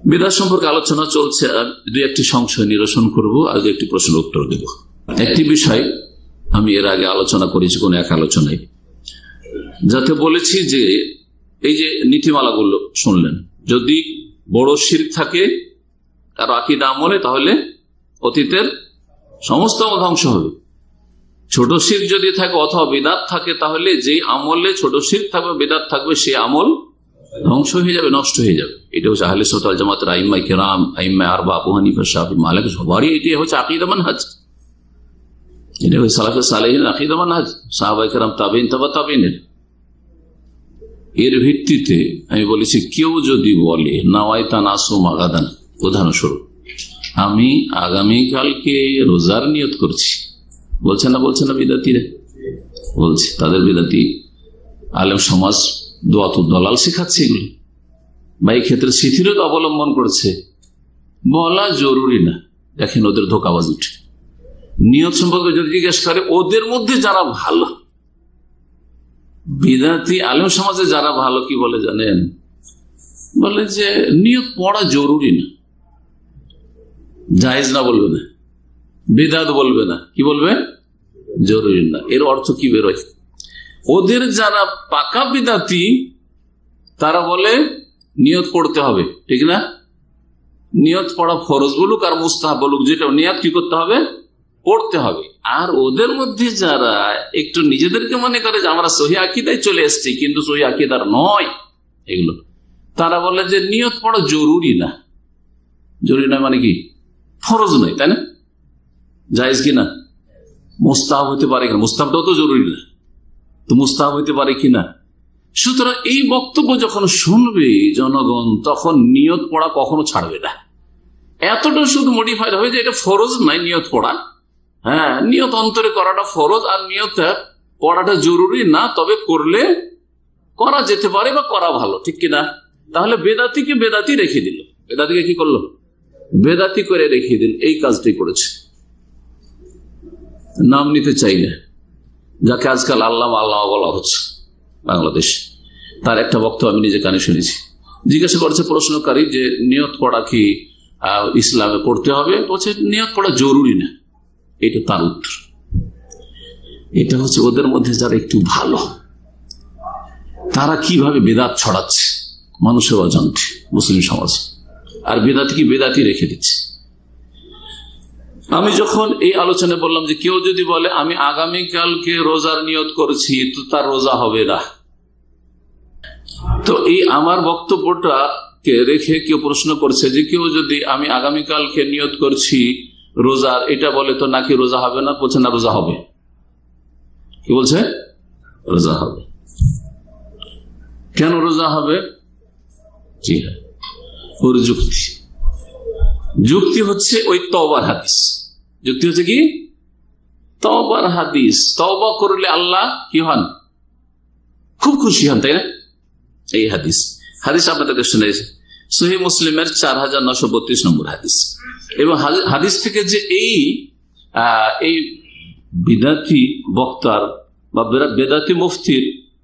বিদআত সম্পর্কে আলোচনা চলছে। দুই একটি সংশয় নিরসন করব, আগে একটি প্রশ্নের উত্তর দেব। একটি বিষয় আমি এর আগে আলোচনা করেছি কোন এক আলোচনায়, যাতে বলেছি যে এই যে নীতিমালাগুলো শুনলেন, যদি বড় শিরক থাকে কারো আকীদা আমলে, তাহলে অতীতের সমস্ত আমল ধ্বংস হবে। ছোট শিরক যদি থাকে অথবা বিদআত থাকে, তাহলে যে আমলে ছোট শিরক থাকবে, বিদআত থাকবে, সে আমল ধ্বংস হয়ে যাবে, নষ্ট হয়ে যাবে। এটা হচ্ছে আহলে সুন্নাত ওয়াল জামাতের আইম্মায়ে কিরাম, আইম্মায়ে আরবা, আবু হানিফা, শাফিঈ, মালিক, সবারই এটি হচ্ছে আকীদা মানহাজ। এটা হচ্ছে সালাফে সালেহিনের আকীদা মানহাজ, সাহাবায়ে কেরাম, তাবেঈন, তাবা তাবেঈনের। এর ভিত্তিতে আমি বলেছি, কেউ যদি বলে নাওয়াইতা নাসুম গাদান, উদাহরণস্বরূপ আমি আগামীকালকে রোজার নিয়ত করছি, বলছে না বিদাতিরা? বলছে। তাদের বিদাতি আলেম সমাজ দোয়াতুদ দলাল শেখাচ্ছে এগুলো, বা এই ক্ষেত্রে শিথিলতা অবলম্বন করছে। বলা জরুরি না, দেখেন ওদের ধোঁকাবাজ উঠে। নিয়ত সম্পর্কে যদি জিজ্ঞেস করে, ওদের মধ্যে যারা ভালো বিদাতি আলেম সমাজে যারা ভালো, কি বলে জানেন? বলে যে নিয়ত পড়া জরুরি না, জায়েজ না বলবে না, বিদআত বলবে না, কি বলবে? জরুরি না। এর অর্থ কি বেরোয়? ওদের যারা পাকা বিদআতি তারা বলে নিয়ত পড়তে হবে, ঠিক না? নিয়ত পড়া ফরজ বলুক আর মুস্তাহাব বলুক, যেটা নিয়ত কি করতে হবে? পড়তে হবে। আর ওদের মধ্যে যারা একটু নিজেদেরকে মনে করে যে আমরা সহিহ আকীদায় চলে এসেছি, কিন্তু সহিহ আকীদার নয় এগুলো, তারা বলে যে নিয়ত পড়া জরুরি না। জরুরি নয় মানে কি? ফরজ নয়, তাই না? জায়েজ কি না? মুস্তাহাব হইতে পারে কিনা? মুস্তাহাবটাও তো জরুরি না, তো মুস্তাহাব হইতে পারে কিনা? সুতরাং এই বক্তব্য যখন শুনবে জনগণ, তখন নিয়ত পড়া কখনো ছাড়বে না। এতটা শুধু মডিফাইড হয়ে যায়, এটা ফরজ নাই নিয়ত পড়া। হ্যাঁ, নিয়ত অন্তরে করাটা ফরজ, আর নিয়ত পড়াটা জরুরি না, তবে করলে করা যেতে পারে বা করা ভালো, ঠিক কিনা? তাহলে বেদাতিকে বেদাতি রেখে দিল, বেদাতিকে কি করলো? বেদাতি করে রেখে দিল। এই কাজটাই করেছে। নাম নিতে চাই না, যাকে আজকাল আল্লামা বলা হচ্ছে বাংলাদেশ, তার একটা বক্তব্য আমি নিজে কানে শুনেছি। জিজ্ঞাসা করেছে প্রশ্নকারী যে নিয়ত পড়া কি ইসলামে পড়তে হবে? বলছে নিয়ত পড়া জরুরি না। এটা তার উত্তর। এটা হচ্ছে ওদের মধ্যে যারা একটু ভালো, তারা কিভাবে বেদাত ছড়াচ্ছে মানুষের অজান্তে মুসলিম সমাজ, আর বেদাতি কি বেদাতি রেখে দিচ্ছে। আমি যখন এই আলোচনায় বললাম যে কেউ যদি বলে আমি আগামীকালকে রোজার নিয়ত করছি, তো তার রোজা হবে না, তো এই আমার বক্তব্যটাকে রেখে কেউ প্রশ্ন করছে যে কেউ যদি আমি আগামীকালকে নিয়ত করছি রোজার, এটা বলে তো নাকি রোজা হবে না? বলছে না, রোজা হবে। কি বলছে? রোজা হবে। কেন রোজা হবে? জি হ্যাঁ, ওর যুক্তি হচ্ছে ওই তওবার হাদিস। যুক্তি হচ্ছে কি? তওবার হাদিস। তওবা করলে আল্লাহ কি হন? খুব খুশি হন, তাই না? এই হাদিস আপনাদেরকে শুনেছি, সহিহ মুসলিমের 4932 নম্বর হাদিস। এবং হাদিস থেকে যে এই বিদাতি বক্তার বা বেদাতি মুফতির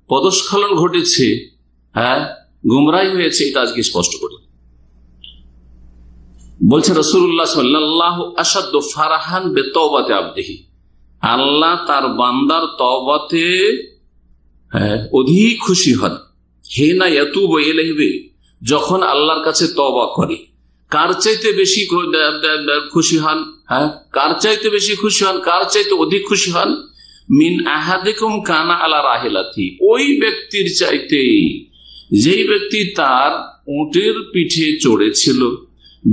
পদস্খলন ঘটেছে, গুমরাহি হয়েছে, এটা আজকে স্পষ্ট করি। বলছে রাসূলুল্লাহ সাল্লাল্লাহু আশাদ্দু ফারাহান বিতওবাতি আবদিহি, আল্লাহ তার বান্দার তওবাতে অধিক খুশি হন। হিনা ইয়াতুবু ইলাইহি, যখন আল্লাহর কাছে তওবা করে। কার চাইতে বেশি খুশি হন? কার চাইতে বেশি খুশি হন, কার চাইতে অধিক খুশি হন? মিন আহাদিকুম কানা আলা রাহিলাতি, ওই ব্যক্তির চাইতে যেই ব্যক্তি তার উটের পিঠে চড়েছিল,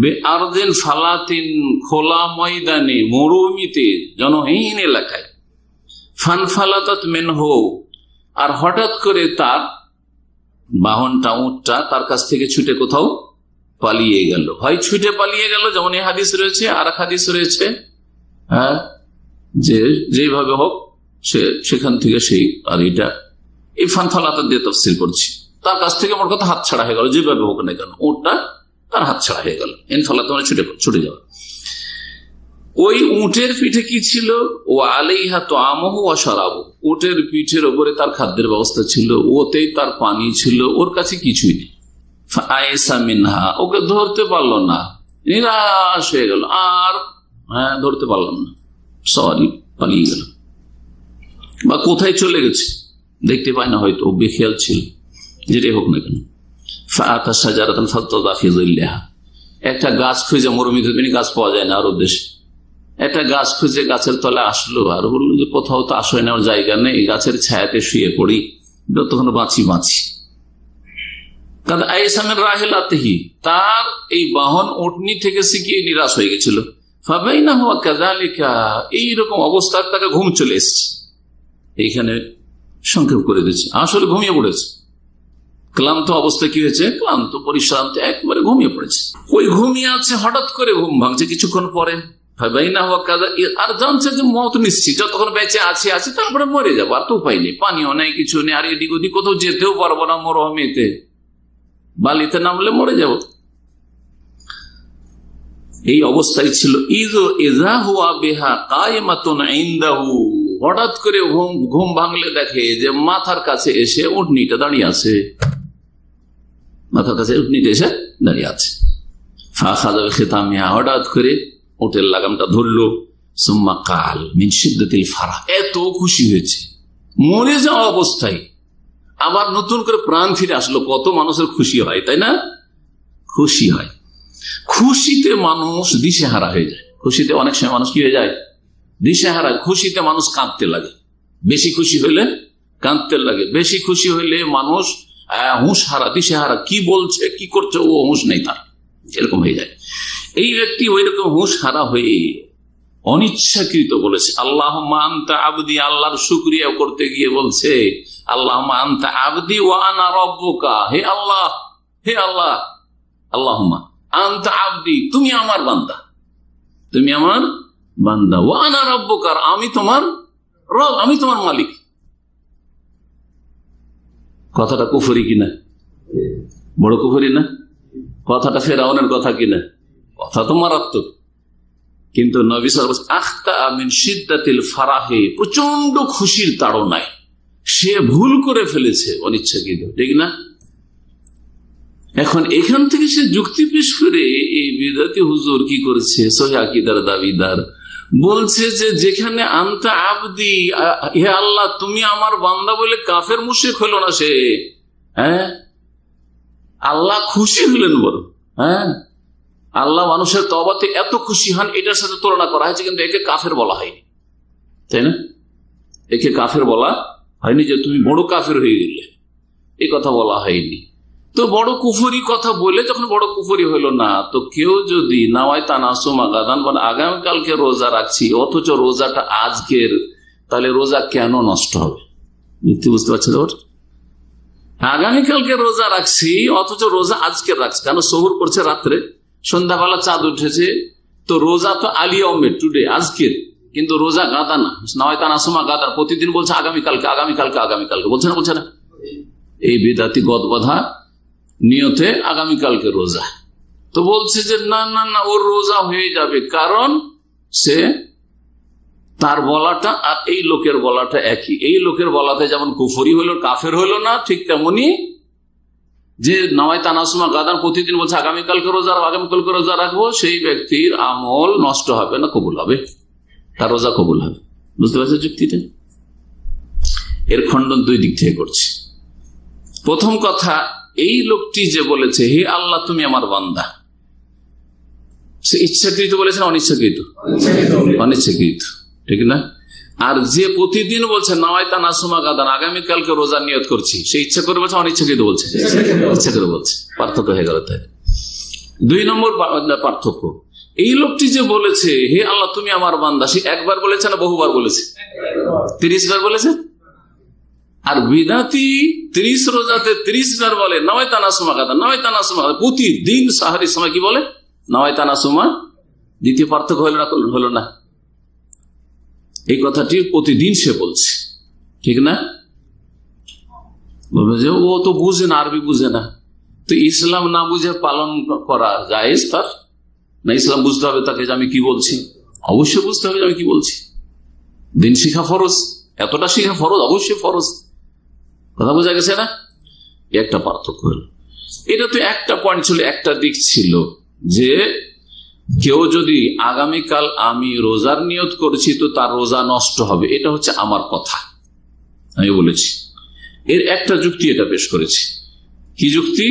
বেআরদিন ফালাতিন, খোলা ময়দানে, মরুভূমিতে, জনহীন এলাকায়, ফানফালাতাত মিনহু, আর হঠাৎ করে তার বাহনটা, উটটা তার কাছ থেকে ছুটে কোথাও পালিয়ে গেল। হয় ছুটে পালিয়ে গেল, যেমন এই হাদিস রয়েছে, আর এক হাদিস রয়েছে যে যেভাবে হোক সেখান থেকে সেই, আর এটা এই ফানফালাতা দিয়ে তফসিল করছি, তার কাছ থেকে আমার কথা হাত ছাড়া হয়ে গেল, যেভাবে হোক না কেন উটটা তার হাত ছাড়া হয়ে গেল। ইনফালাতা মানে ছুটে যাওয়া। ওই উটের পিঠে কি ছিল? ও আলাইহা তাআমুহু ওয়া শারাবু, উটের পিঠের উপরে তার খাদ্যের ব্যবস্থা ছিল, ওতেই তার পানি ছিল, ওর কাছে কিছুই নেই। ফাআইসা মিনহা, ওকে ধরতে পারল না, নিরাশ হয়ে গেল, আর ধরতে পারলাম না, সরি পালিয়ে গেল, বা কোথায় চলে গেছে দেখতে পায় না, হয়তো ও বেখেয়াল ছিল, যেটাই হোক না কেন। ফাআতা শাজারাতান ফাতাদা ফি যিল্লিহা, একটা গাছ খুঁজে, মরুভূমিতে গাছ পাওয়া যায় না আরব দেশে, একটা গাছ খুঁজে গাছের তলে আসলো, আর বললো যে কোথাও তো আশ্রয় নেওয়ার জায়গা নেই, গাছের ছায়াতে শুয়ে পড়ি, যতক্ষণ বাঁচি। রাহিলাতিহি, তার এই বাহন উটনি থেকে শিখিয়ে নিরাশ হয়ে গেছিল। ফাবাইনা হুয়া কাযালিকা, এইরকম অবস্থায় তাকে ঘুম চলে এসেছে। এইখানে সংক্ষেপ করে দিচ্ছে, আসলে ঘুমিয়ে পড়েছে, ক্লান্ত অবস্থায় কি হয়েছে, ক্লান্ত পরিশ্রান্ত, একবারে ঘুমিয়ে পড়েছে। ওই ঘুমিয়ে আছে, হঠাৎ করে ঘুম ভাঙছে কিছুক্ষণ পরে। আর জানছে যে মত নিশ্চিত, যতক্ষণ বেঁচে আছে তারপরে মরে যাবো, আর তো উপায় নেই, পানিও নেই, কিছু নেই, আর এদিক ওদিক কোথাও যেতেও পারবো না, মরুভূমিতে বালিতে নামলে মরে যাব, এই অবস্থায় ছিল। হঠাৎ করে ঘুম ভাঙলে দেখে যে মাথার কাছে এসে উটনিটা দাঁড়িয়ে আছে, মাথার কাছে উটনিটা এসে দাঁড়িয়ে আছে। হঠাৎ করে উটের লাগামটা ধরলো। সুম্মা কাল মিন শিদ্দাতিল ফারাহ, এত খুশি হয়েছে, মরে যাওয়া অবস্থায় আবার নতুন করে প্রাণ ফিরে আসলো। কত মানুষের খুশি হয়, তাই না? খুশি হয়, খুশিতে মানুষ দিশেহারা হয়ে যায়। খুশিতে অনেক সময় মানুষ কি হয়ে যায়? দিশেহারা। খুশিতে মানুষ কাঁদতে লাগে, বেশি খুশি হইলে কাঁদতে লাগে, বেশি খুশি হইলে মানুষ হুঁশ হারা, দিশেহারা, কি বলছে কি করছে ও হুঁশ নেই তার, এরকম হয়ে যায়। এই ব্যক্তি ওই রকম হুঁশ হারা হয়ে অনিচ্ছাকৃত বলেছে আল্লাহুম্মা আনতা আবদি, আল্লাহর শুকরিয়া করতে গিয়ে বলছে আল্লাহুম্মা আনতা আবদি ওয়া আনা রাব্বুকা, হে আল্লাহ, হে আল্লাহ, আল্লাহুম্মা আনতা আবদি, তুমি আমার বান্দা, তুমি আমার বান্দা, ওয়া আনা রাব্বুকা, আমি তোমার রব, আমি তোমার মালিক। কথাটা কুফরি কিনা? বড় কুফরি না? কথাটা ফেরাউনের কথা কিনা? কথা তো মারাত্মক। কিন্তু নবী সাল্লাল্লাহু আলাইহি ওয়াসাল্লাম আখতা মিন শিদ্দাতিল ফারাহে, প্রচন্ড খুশির তাড়নায় সে ভুল করে ফেলেছে অনিচ্ছাকৃত, ঠিক না? এখন এখান থেকে সে যুক্তি পেশ করে এই বিদাতি হুজুর কি করেছে, সহিহ আকীদার দাবিদার বলছে যে যেখানে আনতা আবদি, হে আল্লাহ তুমি আমার বান্দা বলে কাফের মুশরিক হলো না সে, আল্লাহ খুশি হলেন বড়। আল্লাহ মানুষের তওবাতে এত খুশি হন, এটার সাথে তুলনা করা হয়েছে, কিন্তু একে কাফের বলা হয়নি, তাই না? একে কাফের বলা হয়নি যে তুমি বড় কাফের হয়ে গেলে, এই কথা বলা হয়নি। তো বড় কুফরি কথা বলে যখন বড় কুফরি হলো না, তো কেউ যদি নাওয়াই তানাসুমা গাদান বলে আগামীকালকে রোজা রাখছি, অথচ রোজাটা আজকের, তাহলে রোজা কেন নষ্ট হবে? বুঝতে পারছেন? আগামীকালকে রোজা রাখছি অথচ রোজা আজকের রাখছি, কেন? সহুর করছে রাত্রে, সন্ধ্যাবেলা চাঁদ উঠেছে, তো রোজা তো আলিয়মের টুডে, আজকের, কিন্তু রোজা গাদা না, নাওয়াই তানাসুমা গাদান, প্রতিদিন বলছে আগামীকালকে, আগামীকালকে, আগামীকালকে, বলছে না? বলছে না? এই বিদাতি গদবাঁধা নিয়তে আগামীকালকে রোজা, তো বলছে যে না না না, ওর রোজা হয়ে যাবে, কারণ সে তার বলাটা আর এই লোকের বলাটা একই। এই লোকের বলাতে যেমন কুফরি হইল, কাফের হইল না, ঠিক তেমনি যে নওয়াই তানাসুমা গাদান প্রতিদিন বলছে আগামীকালকে রোজা, আগামীকালকে রোজা রাখবো, সেই ব্যক্তির আমল নষ্ট হবে না, কবুল হবে, তার রোজা কবুল হবে। বুঝতে পারছো যুক্তিটা? এর খণ্ডন দুই দিক থেকে করছি। প্রথম কথা, এই লোকটি যে বলেছে হে আল্লাহ তুমি আমার বান্দা, সে ইচ্ছাকৃত বলেছে না অনিচ্ছাকৃত? অনিচ্ছাকৃত, ঠিক না? আর যে প্রতিদিন বলছে নওয়াইতা নাসুমা গাদান, আগামীকালকে রোজা নিয়ত করছি, সে ইচ্ছা করে বলছে অনিচ্ছাকৃত বলছে? ইচ্ছা করে বলছে। পার্থক্য হয়ে গেল। তাই দুই নম্বর পার্থক্য, এই লোকটি যে বলেছে হে আল্লাহ তুমি আমার বান্দা, সে একবার বলেছে না বহুবার বলেছে? 30 বার বলেছে। আর বিদাতি 30 রোজাতে 30 বার বলে নওয়াইতা নাসুমা গাদান, নওয়াইতা নাসুমা গাদান, প্রতিদিন সাহারির সময় কি বলে? নওয়াইতা নাসুমা। দ্বিতীয় পার্থক্য হলো না? এই কথাটি প্রতিদিন সে বলছে, ঠিক না? বলবে যে ও তো বুঝে না, আরবি বুঝে না, তো ইসলাম না বুঝে পালন করা জায়েজ তার না? ইসলাম বুঝতে হবে তাকে যে আমি কি বলছি, অবশ্যই বুঝতে হবে যে আমি কি বলছি। দিন শিখা ফরজ, এতটা শিখা ফরজ, অবশ্যই ফরজ। কথা বোঝা গেছে না? একটা পার্থক্য হলো। এটা তো একটা পয়েন্ট ছিল, একটা দিক ছিল যে কেউ যদি আগামীকাল আমি রোজার নিয়ত করছি তো তার রোজা নষ্ট হবে, এটা হচ্ছে আমার কথা, আমি বলেছি। এর একটা যুক্তি এটা পেশ করেছি। কি যুক্তি?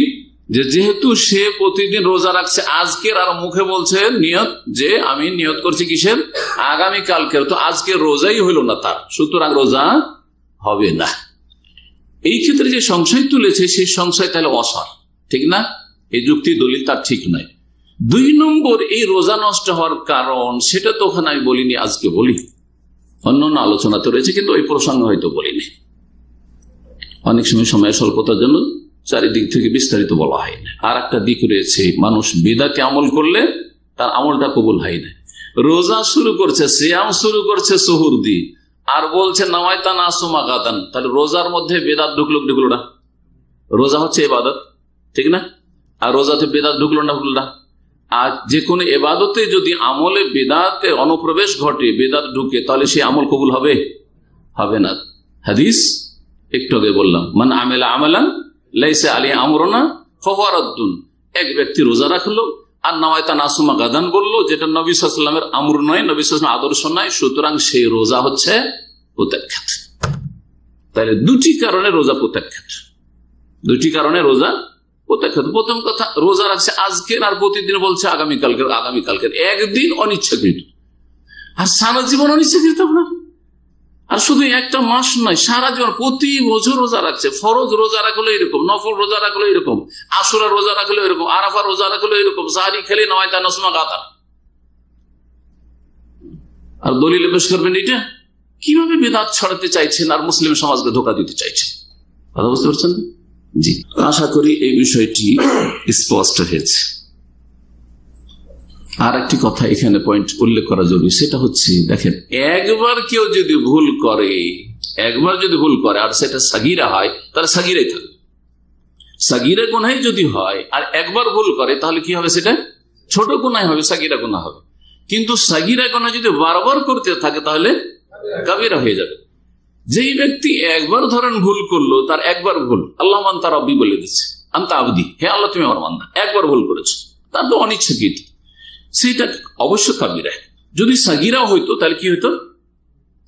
যে যেহেতু সে প্রতিদিন রোজা রাখছে আজকের, আর মুখে বলছে নিয়ত যে আমি নিয়ত করছি কিসের? আগামীকালকের, তো আজকে রোজাই হইল না তার, সুতরাং রোজা হবে না। এই ক্ষেত্রে যে সংশয় তুলেছে সেই সংশয় তাহলে অসার, ঠিক না? এই যুক্তি দলিল তার ঠিক নয়। 2 নম্বর, এই রোজা নষ্ট হওয়ার কারণ সেটা তো ওখানে আমি বলিনি, আজকে বলি, অন্য আলোচনা তো রয়েছে, কিন্তু ওই প্রসঙ্গ হয়তো বলিনি। অনেক সময় সময়ের স্বল্পতার জন্য চারিদিক থেকে বিস্তারিত বলা হয় না। আর একটা দিক রয়েছে, মানুষ বিদআতি আমল করলে তার আমলটা কবুল হয় না। রোজা শুরু করছে, সিয়াম শুরু করছে সুহুর দি, আর বলছে নওয়াইতা নাসুমা গাদান, তাহলে রোজার মধ্যে বেদাত ঢুকলো না? রোজা হচ্ছে ইবাদত, ঠিক না? আর রোজাতে বেদাত ঢুকলো না? আর যে কোনো এবাদতে যদি আমলে বেদাতের অনুপ্রবেশ ঘটে, বেদাত ঢুকে, তাহলে সেই আমল কবুল হবে? হবে না। হাদিস একটু আগে বললাম, মান আমেলা আমালান লাইসা আলাইহি আমরুনা ফাহুয়া রাদ্দুন। এক ব্যক্তি রোজা রাখলো আর নওয়াইতা নাসুমা গাদান বললো, যেটা নবী সাল্লাল্লাহু আলাইহি ওয়াসাল্লামের আমর নয়, নবী সাল্লাল্লাহু আলাইহি ওয়াসাল্লামের আদর্শ নয়, সুতরাং সেই রোজা হচ্ছে প্রত্যাখ্যাত। তাহলে 2টি কারণে রোজা প্রত্যাখ্যাত, 2টি কারণে রোজা প্রত্যাখ্যাত। প্রথম কথা, রোজা রাখছে আজকের আর প্রতিদিন বলছে আগামীকালকের, একদিন অনিচ্ছাকৃত, আর সারা জীবন অনিচ্ছাকৃত আপনার। আর শুধু একটা মাস নয়, সারা জীবন, প্রতি বছর রোজা রাখছে। ফরজ রোজা রাখলো এরকম, নফল রোজা রাখলো এরকম, আশুরা রোজা রাখলো এরকম, আরাফা রোজা রাখলো এরকম, সাহারি খেলে নওয়াইতা নাসুমা গাদান। আর দলিলে পেশ করবেন এটা কিভাবে বেদাত ছড়াতে চাইছেন আর মুসলিম সমাজকে ধোঁকা দিতে চাইছেন। কথা বুঝতে পারছেন? জি, আশা করি এই বিষয়টি স্পষ্ট হয়েছে। আর একটি কথা এখানে পয়েন্ট উল্লেখ করা জরুরি, সেটা হচ্ছে দেখেন, একবার কেউ যদি ভুল করে, আর সেটা সাগীরা হয়, তাহলে সাগীরাই থাকবে। সাগীরা গুনাহ যদি হয় আর একবার ভুল করে, তাহলে কি হবে? সেটা ছোট গুনাহ হবে, সাগীরা গুনাহ হবে। কিন্তু সাগীরা গুনাহ যদি বারবার করতে থাকে তাহলে কাবীরা হয়ে যাবে। যেই ব্যক্তি একবার ধরেন ভুল করলো, তার একবার ভুল, আল্লাহ মান তার রব্বি বলে দিচ্ছে, আনতা আবদি, হে আল্লাহ তুমি আমার বান্দা, একবার ভুল করেছো, তার তো অনিচ্ছাকৃত, সেটা অবশ্য কাবীরা। যদি সাগীরা হইতো তাহলে কি হইতো?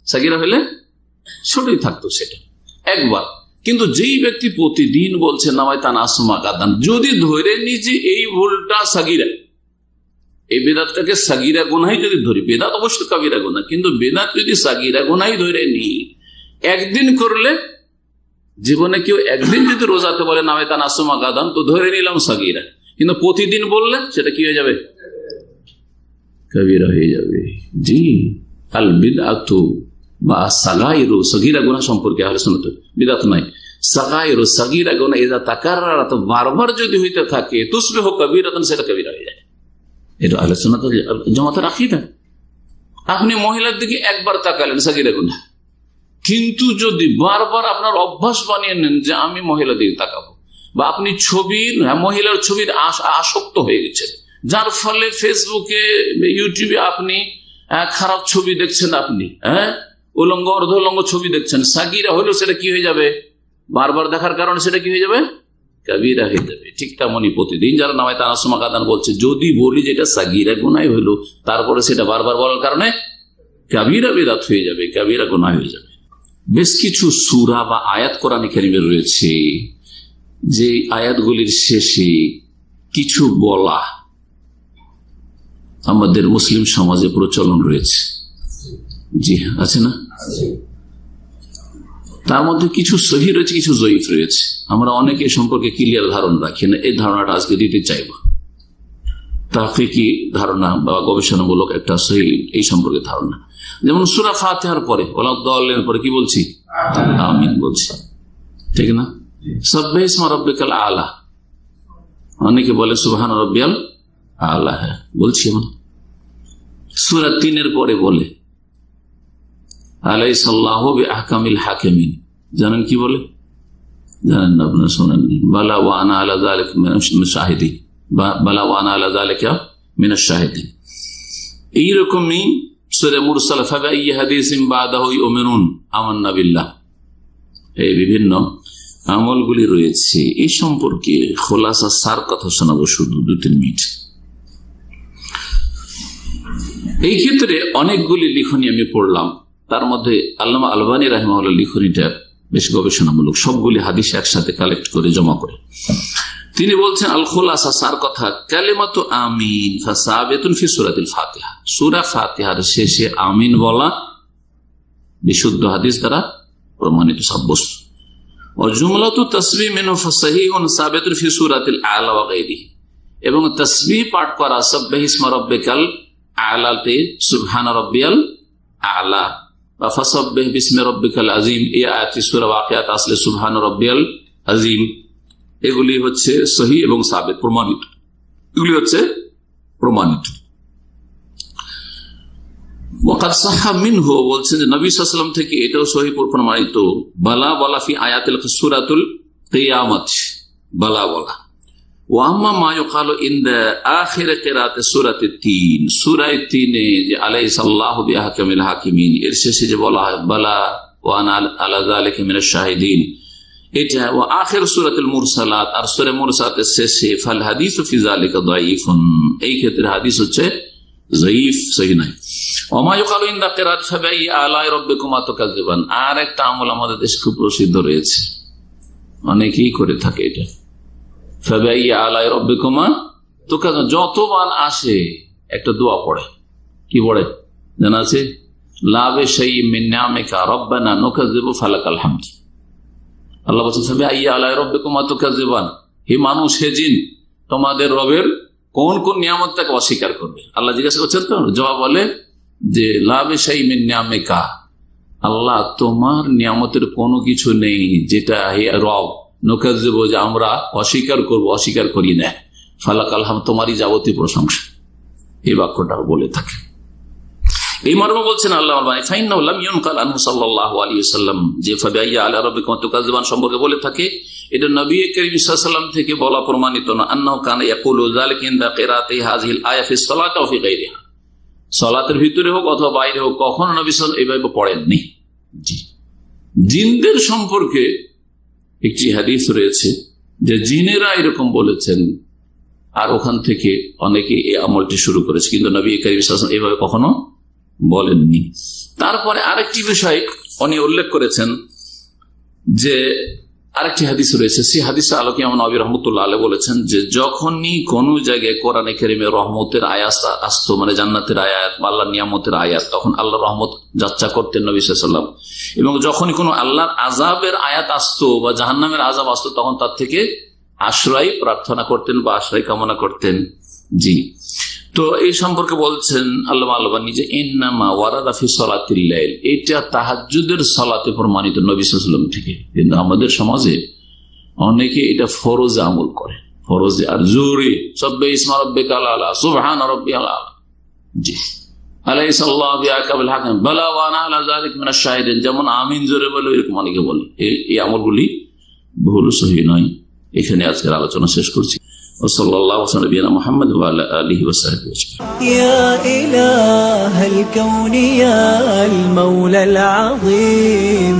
সাগীরা হইলে ছোটই থাকতো সেটা একবার। কিন্তু যেই ব্যক্তি প্রতিদিন বলছে নওয়াইতা নাসুমা গাদান, যদি ধরে নি যে এই ভুলটা সাগীরা, এই বেদাতটাকে সাগীরা গুনাহ যদি ধরি, বেদাত অবশ্য কাবীরা গুনাহ, কিন্তু বেদাত যদি সাগীরা গুনাহ ধরে নি, একদিন করলে, জীবনে কেউ একদিন যদি রোজাতে বলে নওয়াইতা নাসুমা গাদান, তো ধরে নিলাম সাগীরা, কিন্তু প্রতিদিন বললে সেটা কি হয়ে যাবে? কাবীরা হয়ে যাবে। জি, আল বিদআতু বা সাগাইরু, সাগীরা গুনাহ সম্পর্কে আহলে সুন্নাত, বিদআত নাই, সাগাইরু সাগীরা গুনাহ ইযা তাকাররাত, বারবার যদি হইতে থাকে, তুসবিহু কাবীরাতান, সেটা কাবীরা হয়ে যায়। এটা আহলে সুন্নাত জামাতের আকীদা। আপনি মহিলার দিকে একবার তাকালেন, সাগীরা গুনাহ, কিন্তু যদি বারবার আপনার অভ্যাস বানিয়ে নেন যে আমি মহিলা দিকে তাকাবো, বা আপনি ছবির মহিলার ছবির আসক্ত হয়ে গেছেন, যার ফলে ফেসবুকে ইউটিউবে আপনি খারাপ ছবি দেখছেন, আপনি উলঙ্গ অর্ধলঙ্গ ছবি দেখছেন, সাগিরা হলেও সেটা কি হয়ে যাবে, বারবার দেখার কারণে সেটা কি হয়ে যাবে, কাবিরা হয়ে যাবে। ঠিক তেমনই প্রতিদিন যারা নামায় তানাসুমা কাদান বলছে, যদি বলি যেটা সাগিরা গুনাহ হইলো, তারপরে সেটা বারবার বলার কারণে কাবিরা বিদআত হয়ে যাবে, কাবিরা গুনাহ হয়ে যাবে। বেশ কিছু সূরা বা আয়াত কোরআন কারীমে রয়েছে, যে আয়াতগুলির শেষে কিছু বলা আমাদের মুসলিম সমাজে প্রচলন রয়েছে। জি আছে না? তার মধ্যে কিছু সহিহ রয়েছে, কিছু জয়ীফ রয়েছে। আমরা অনেকে সম্পর্কে ক্লিয়ার ধারণা রাখি না, এই ধারণাটা আজকে দিতে চাইব। তাহকিকি ধারণা বা গবেষণামূলক একটা সহিহ এই সম্পর্কে ধারণা। যেমন সূরা ফাতিহার পরে ওয়ালাদ-দাল্লিনের পরে কি বলছি? আমিন বলছি, ঠিক না? সাব্বিহ ইসমা রাব্বিকাল আলা, অনেকে বলে সুবহান রাব্বিয়াল আলা, হ্যাঁ বলছি। সূরা 3 পরে বলে আলাইসাল্লাহু বিআহকামিল হাকিমিন, জানেন কি বলে? জানেন না, আপনারা শোনেননি? বালা ওয়া আনা আলা যালিকা মিনাশ শাহিদিন, বালা ওয়া আনা আলা যালিকা মিনাশ শাহিদিন। এইরকমই সূরা মুরসালা ফাবিআইয়ি হাদিসিন বাদাহু ইউমিনুন আমান্না বিল্লাহ, এই বিভিন্ন আমলগুলি রয়েছে। এই সম্পর্কে খোলাসা সার কথা শোনাবো শুধু 2-3 মিনিট। এই ক্ষেত্রে অনেকগুলি লিখনি আমি পড়লাম, তার মধ্যে আল্লামা আলবানী রাহিমাহুল্লাহ লিখনিটা বেশ গবেষণামূলক, সবগুলি হাদিস একসাথে কালেক্ট করে জমা করে। তিনি বলছেন আল খুলাসা সার কথা, কালিমাতু আমিন ফাসাবিতুন ফি সূরাতিল ফাতিহা, সূরা ফাতিহার শেষে আমিন বলা বিশুদ্ধ হাদিস দ্বারা প্রমাণিত সাব্যস্ত। ওয়া জুমলাতু তাসবিহ মিনহু ফাসাহিহুন সাবিতুন ফি সূরাতিল আলা ওয়া গায়রিহি, এবং তাসবিহ পাঠ করা সাব্বিহ ইসমা রাব্বিকাল আলাতে সুবহান রাব্বিয়াল আলা বা ফাসাব্বিহ বিসমি রাব্বিকাল আযীম, এই আয়াতটি সূরা ওয়াকিয়াত আসলে সুবহান রাব্বিয়াল আযীম, এগুলি হচ্ছে সহিহ এবং সাবিত প্রমাণিত, এগুলি হচ্ছে প্রমাণিত। ওয়াকাদ সাহহা মিনহু, বলছেন যে নবী সাল্লাল্লাহু আলাইহি ওয়াসাল্লাম থেকে এটাও সহিহ প্রমাণিত, বালা ওয়ালা ফি আয়াতিল সূরাতুল কিয়ামত, বালা ওয়ালা। ওয়া আম্মা মা ইউকালু ইনদা আখির কিরাআতি সূরাতি 3, সূরা 3 যে আলাইসাল্লাহু বিআহকামিল হাকিমিন, এর শেষে যে বলা হয় বালা ওয়া আনা আলা যালিকা মিনাশ শাহিদিন, এটা ওয়া আখির সূরাতুল মুরসালাত, আর সূরা মুরসালাতের শেষে ফাল হাদিসু ফি যালিকা দাঈফুন, এই ক্ষেত্রে হাদিস হচ্ছে যঈফ, সহিহ নয়। ওয়া মা ইউকালু ইনদা কিরাআত ফাবিআইয়ি আলাই রাব্বিকুমা তুকাজ্জিবান, আর একটা আমল আমাদের দেশে খুব প্রসিদ্ধ রয়েছে, অনেকেই করে থাকে এটা, ফাবিআইয়ি আলাই রাব্বিকুমা তুকাজ্জিবান। যতবার আসে একটা দোয়া পড়ে, কি পড়ে জানা আছে? লা বিশাইইন মিন নিআমিকা রাব্বানা নুকাজ্জিবু ফালাকাল হামদ। আল্লাহ বলছেন ফাবিআইয়ি আলাই রাব্বিকুমা তুকাজ্জিবান, হে মানুষ হে জিন, তোমাদের রবের কোন কোন নিয়ামতটাকে অস্বীকার করবে? আল্লাহ জিজ্ঞাসা করছেন, তো জবাব বলে যে লা বিশাইইন মিন নিআমিকা, আল্লাহ তোমার নিয়ামতের কোনো কিছু নেই যেটা হে রব নুকাজ্জিবু, যে আমরা অস্বীকার করব, অস্বীকার করি না, ফালাকাল হামদ, তোমারই যাবতীয় প্রশংসা, এই বাক্যটা বলে থাকে। এই মর্মে বলছেন আল্লাহ ফাইন্নাহু লাম ইউনকাল আনহু সাল্লাল্লাহু আলাইহি ওয়াসাল্লাম, যে ফাবিআইয়ি আলা রাব্বিকুমা তুকাজ্জিবান সম্পর্কে বলে থাকে, এটা নবী করিম সাল্লাল্লাহু আলাইহি ওয়াসাল্লাম থেকে বলা প্রমাণিত না। আন্নাহু কানা ইয়াকুলু যালিকা ইনদা কিরাআতি হাযিহিল আয়া ফিস সালাতি ওয়া ফি গায়রিহা, সালাতের ভিতরে হোক অথবা বাইরে হোক, কখনো নবী সাল্লাল্লাহু আলাইহি ওয়াসাল্লাম এইভাবে পড়েননি। জি, জিনদের সম্পর্কে একটি হাদিস রয়েছে যে জিনেরা এরকম বলেছেন, আর ওখান থেকে অনেকে এই আমলটি শুরু করেছে, কিন্তু নবী করিম সাল্লাল্লাহু আলাইহি ওয়াসাল্লাম এইভাবে কখনো বলেননি। তারপরে আরেকটি বিষয় উনি উল্লেখ করেছেন যে আরেকটি হাদিস রয়েছে, সেই হাদিসের আলোকে ইমাম নবী রাহমাতুল্লাহ আলাইহি বলেছেন যে যখনই কোন জায়গায় কোরআনে কারিমে রহমতের আয়াত আসতো, মানে জান্নাতের আয়াত বা আল্লাহর নিয়ামতের আয়াত, তখন আল্লাহর রহমত যাচ্ছা করতেন নবী সাল্লাল্লাহু আলাইহি ওয়াসাল্লাম, এবং যখনই কোনো আল্লাহর আযাবের আয়াত আসতো বা জাহান্নামের আযাব আসতো, তখন তার থেকে আশ্রয় প্রার্থনা করতেন বা আশ্রয় কামনা করতেন। জি, তো এই সম্পর্কে বলছেন আল্লামা আলবানী যে ইন্নামা ওয়ারাদা ফি সালাতিল লাইল, এটা তাহাজ্জুদের সালাতে প্রমাণিত নবী সাল্লাল্লাহু আলাইহি ওয়াসাল্লাম থেকে। কিন্তু আমাদের সমাজে অনেকে এটা ফরজে আমল করে, ফরজে আর জরুরি সাব্বিহ ইসমা রাব্বিকাল আলা সুবহান রাব্বিয়াল আলা। জি, আলাইসাল্লাহু বিআহকামিল হাকিম বালা ওয়া আনা আলা যালিকা মিনাশ শাহিদিন, যেমন আমিন জোরে বলে এরকম অনেকে বলে, এই আমলগুলি ভুল, সহিহ নয়। এখানে আজকের আলোচনা শেষ করছি। ওয়াসাল্লাল্লাহু আলা নবিয়িনা মুহাম্মদ ওয়া আলা আলিহি ওয়া সাহবিহি আজমাইন। يا إله الكون يا المولى العظيم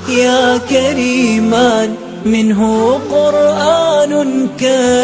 يا كريما منه قرآن كريم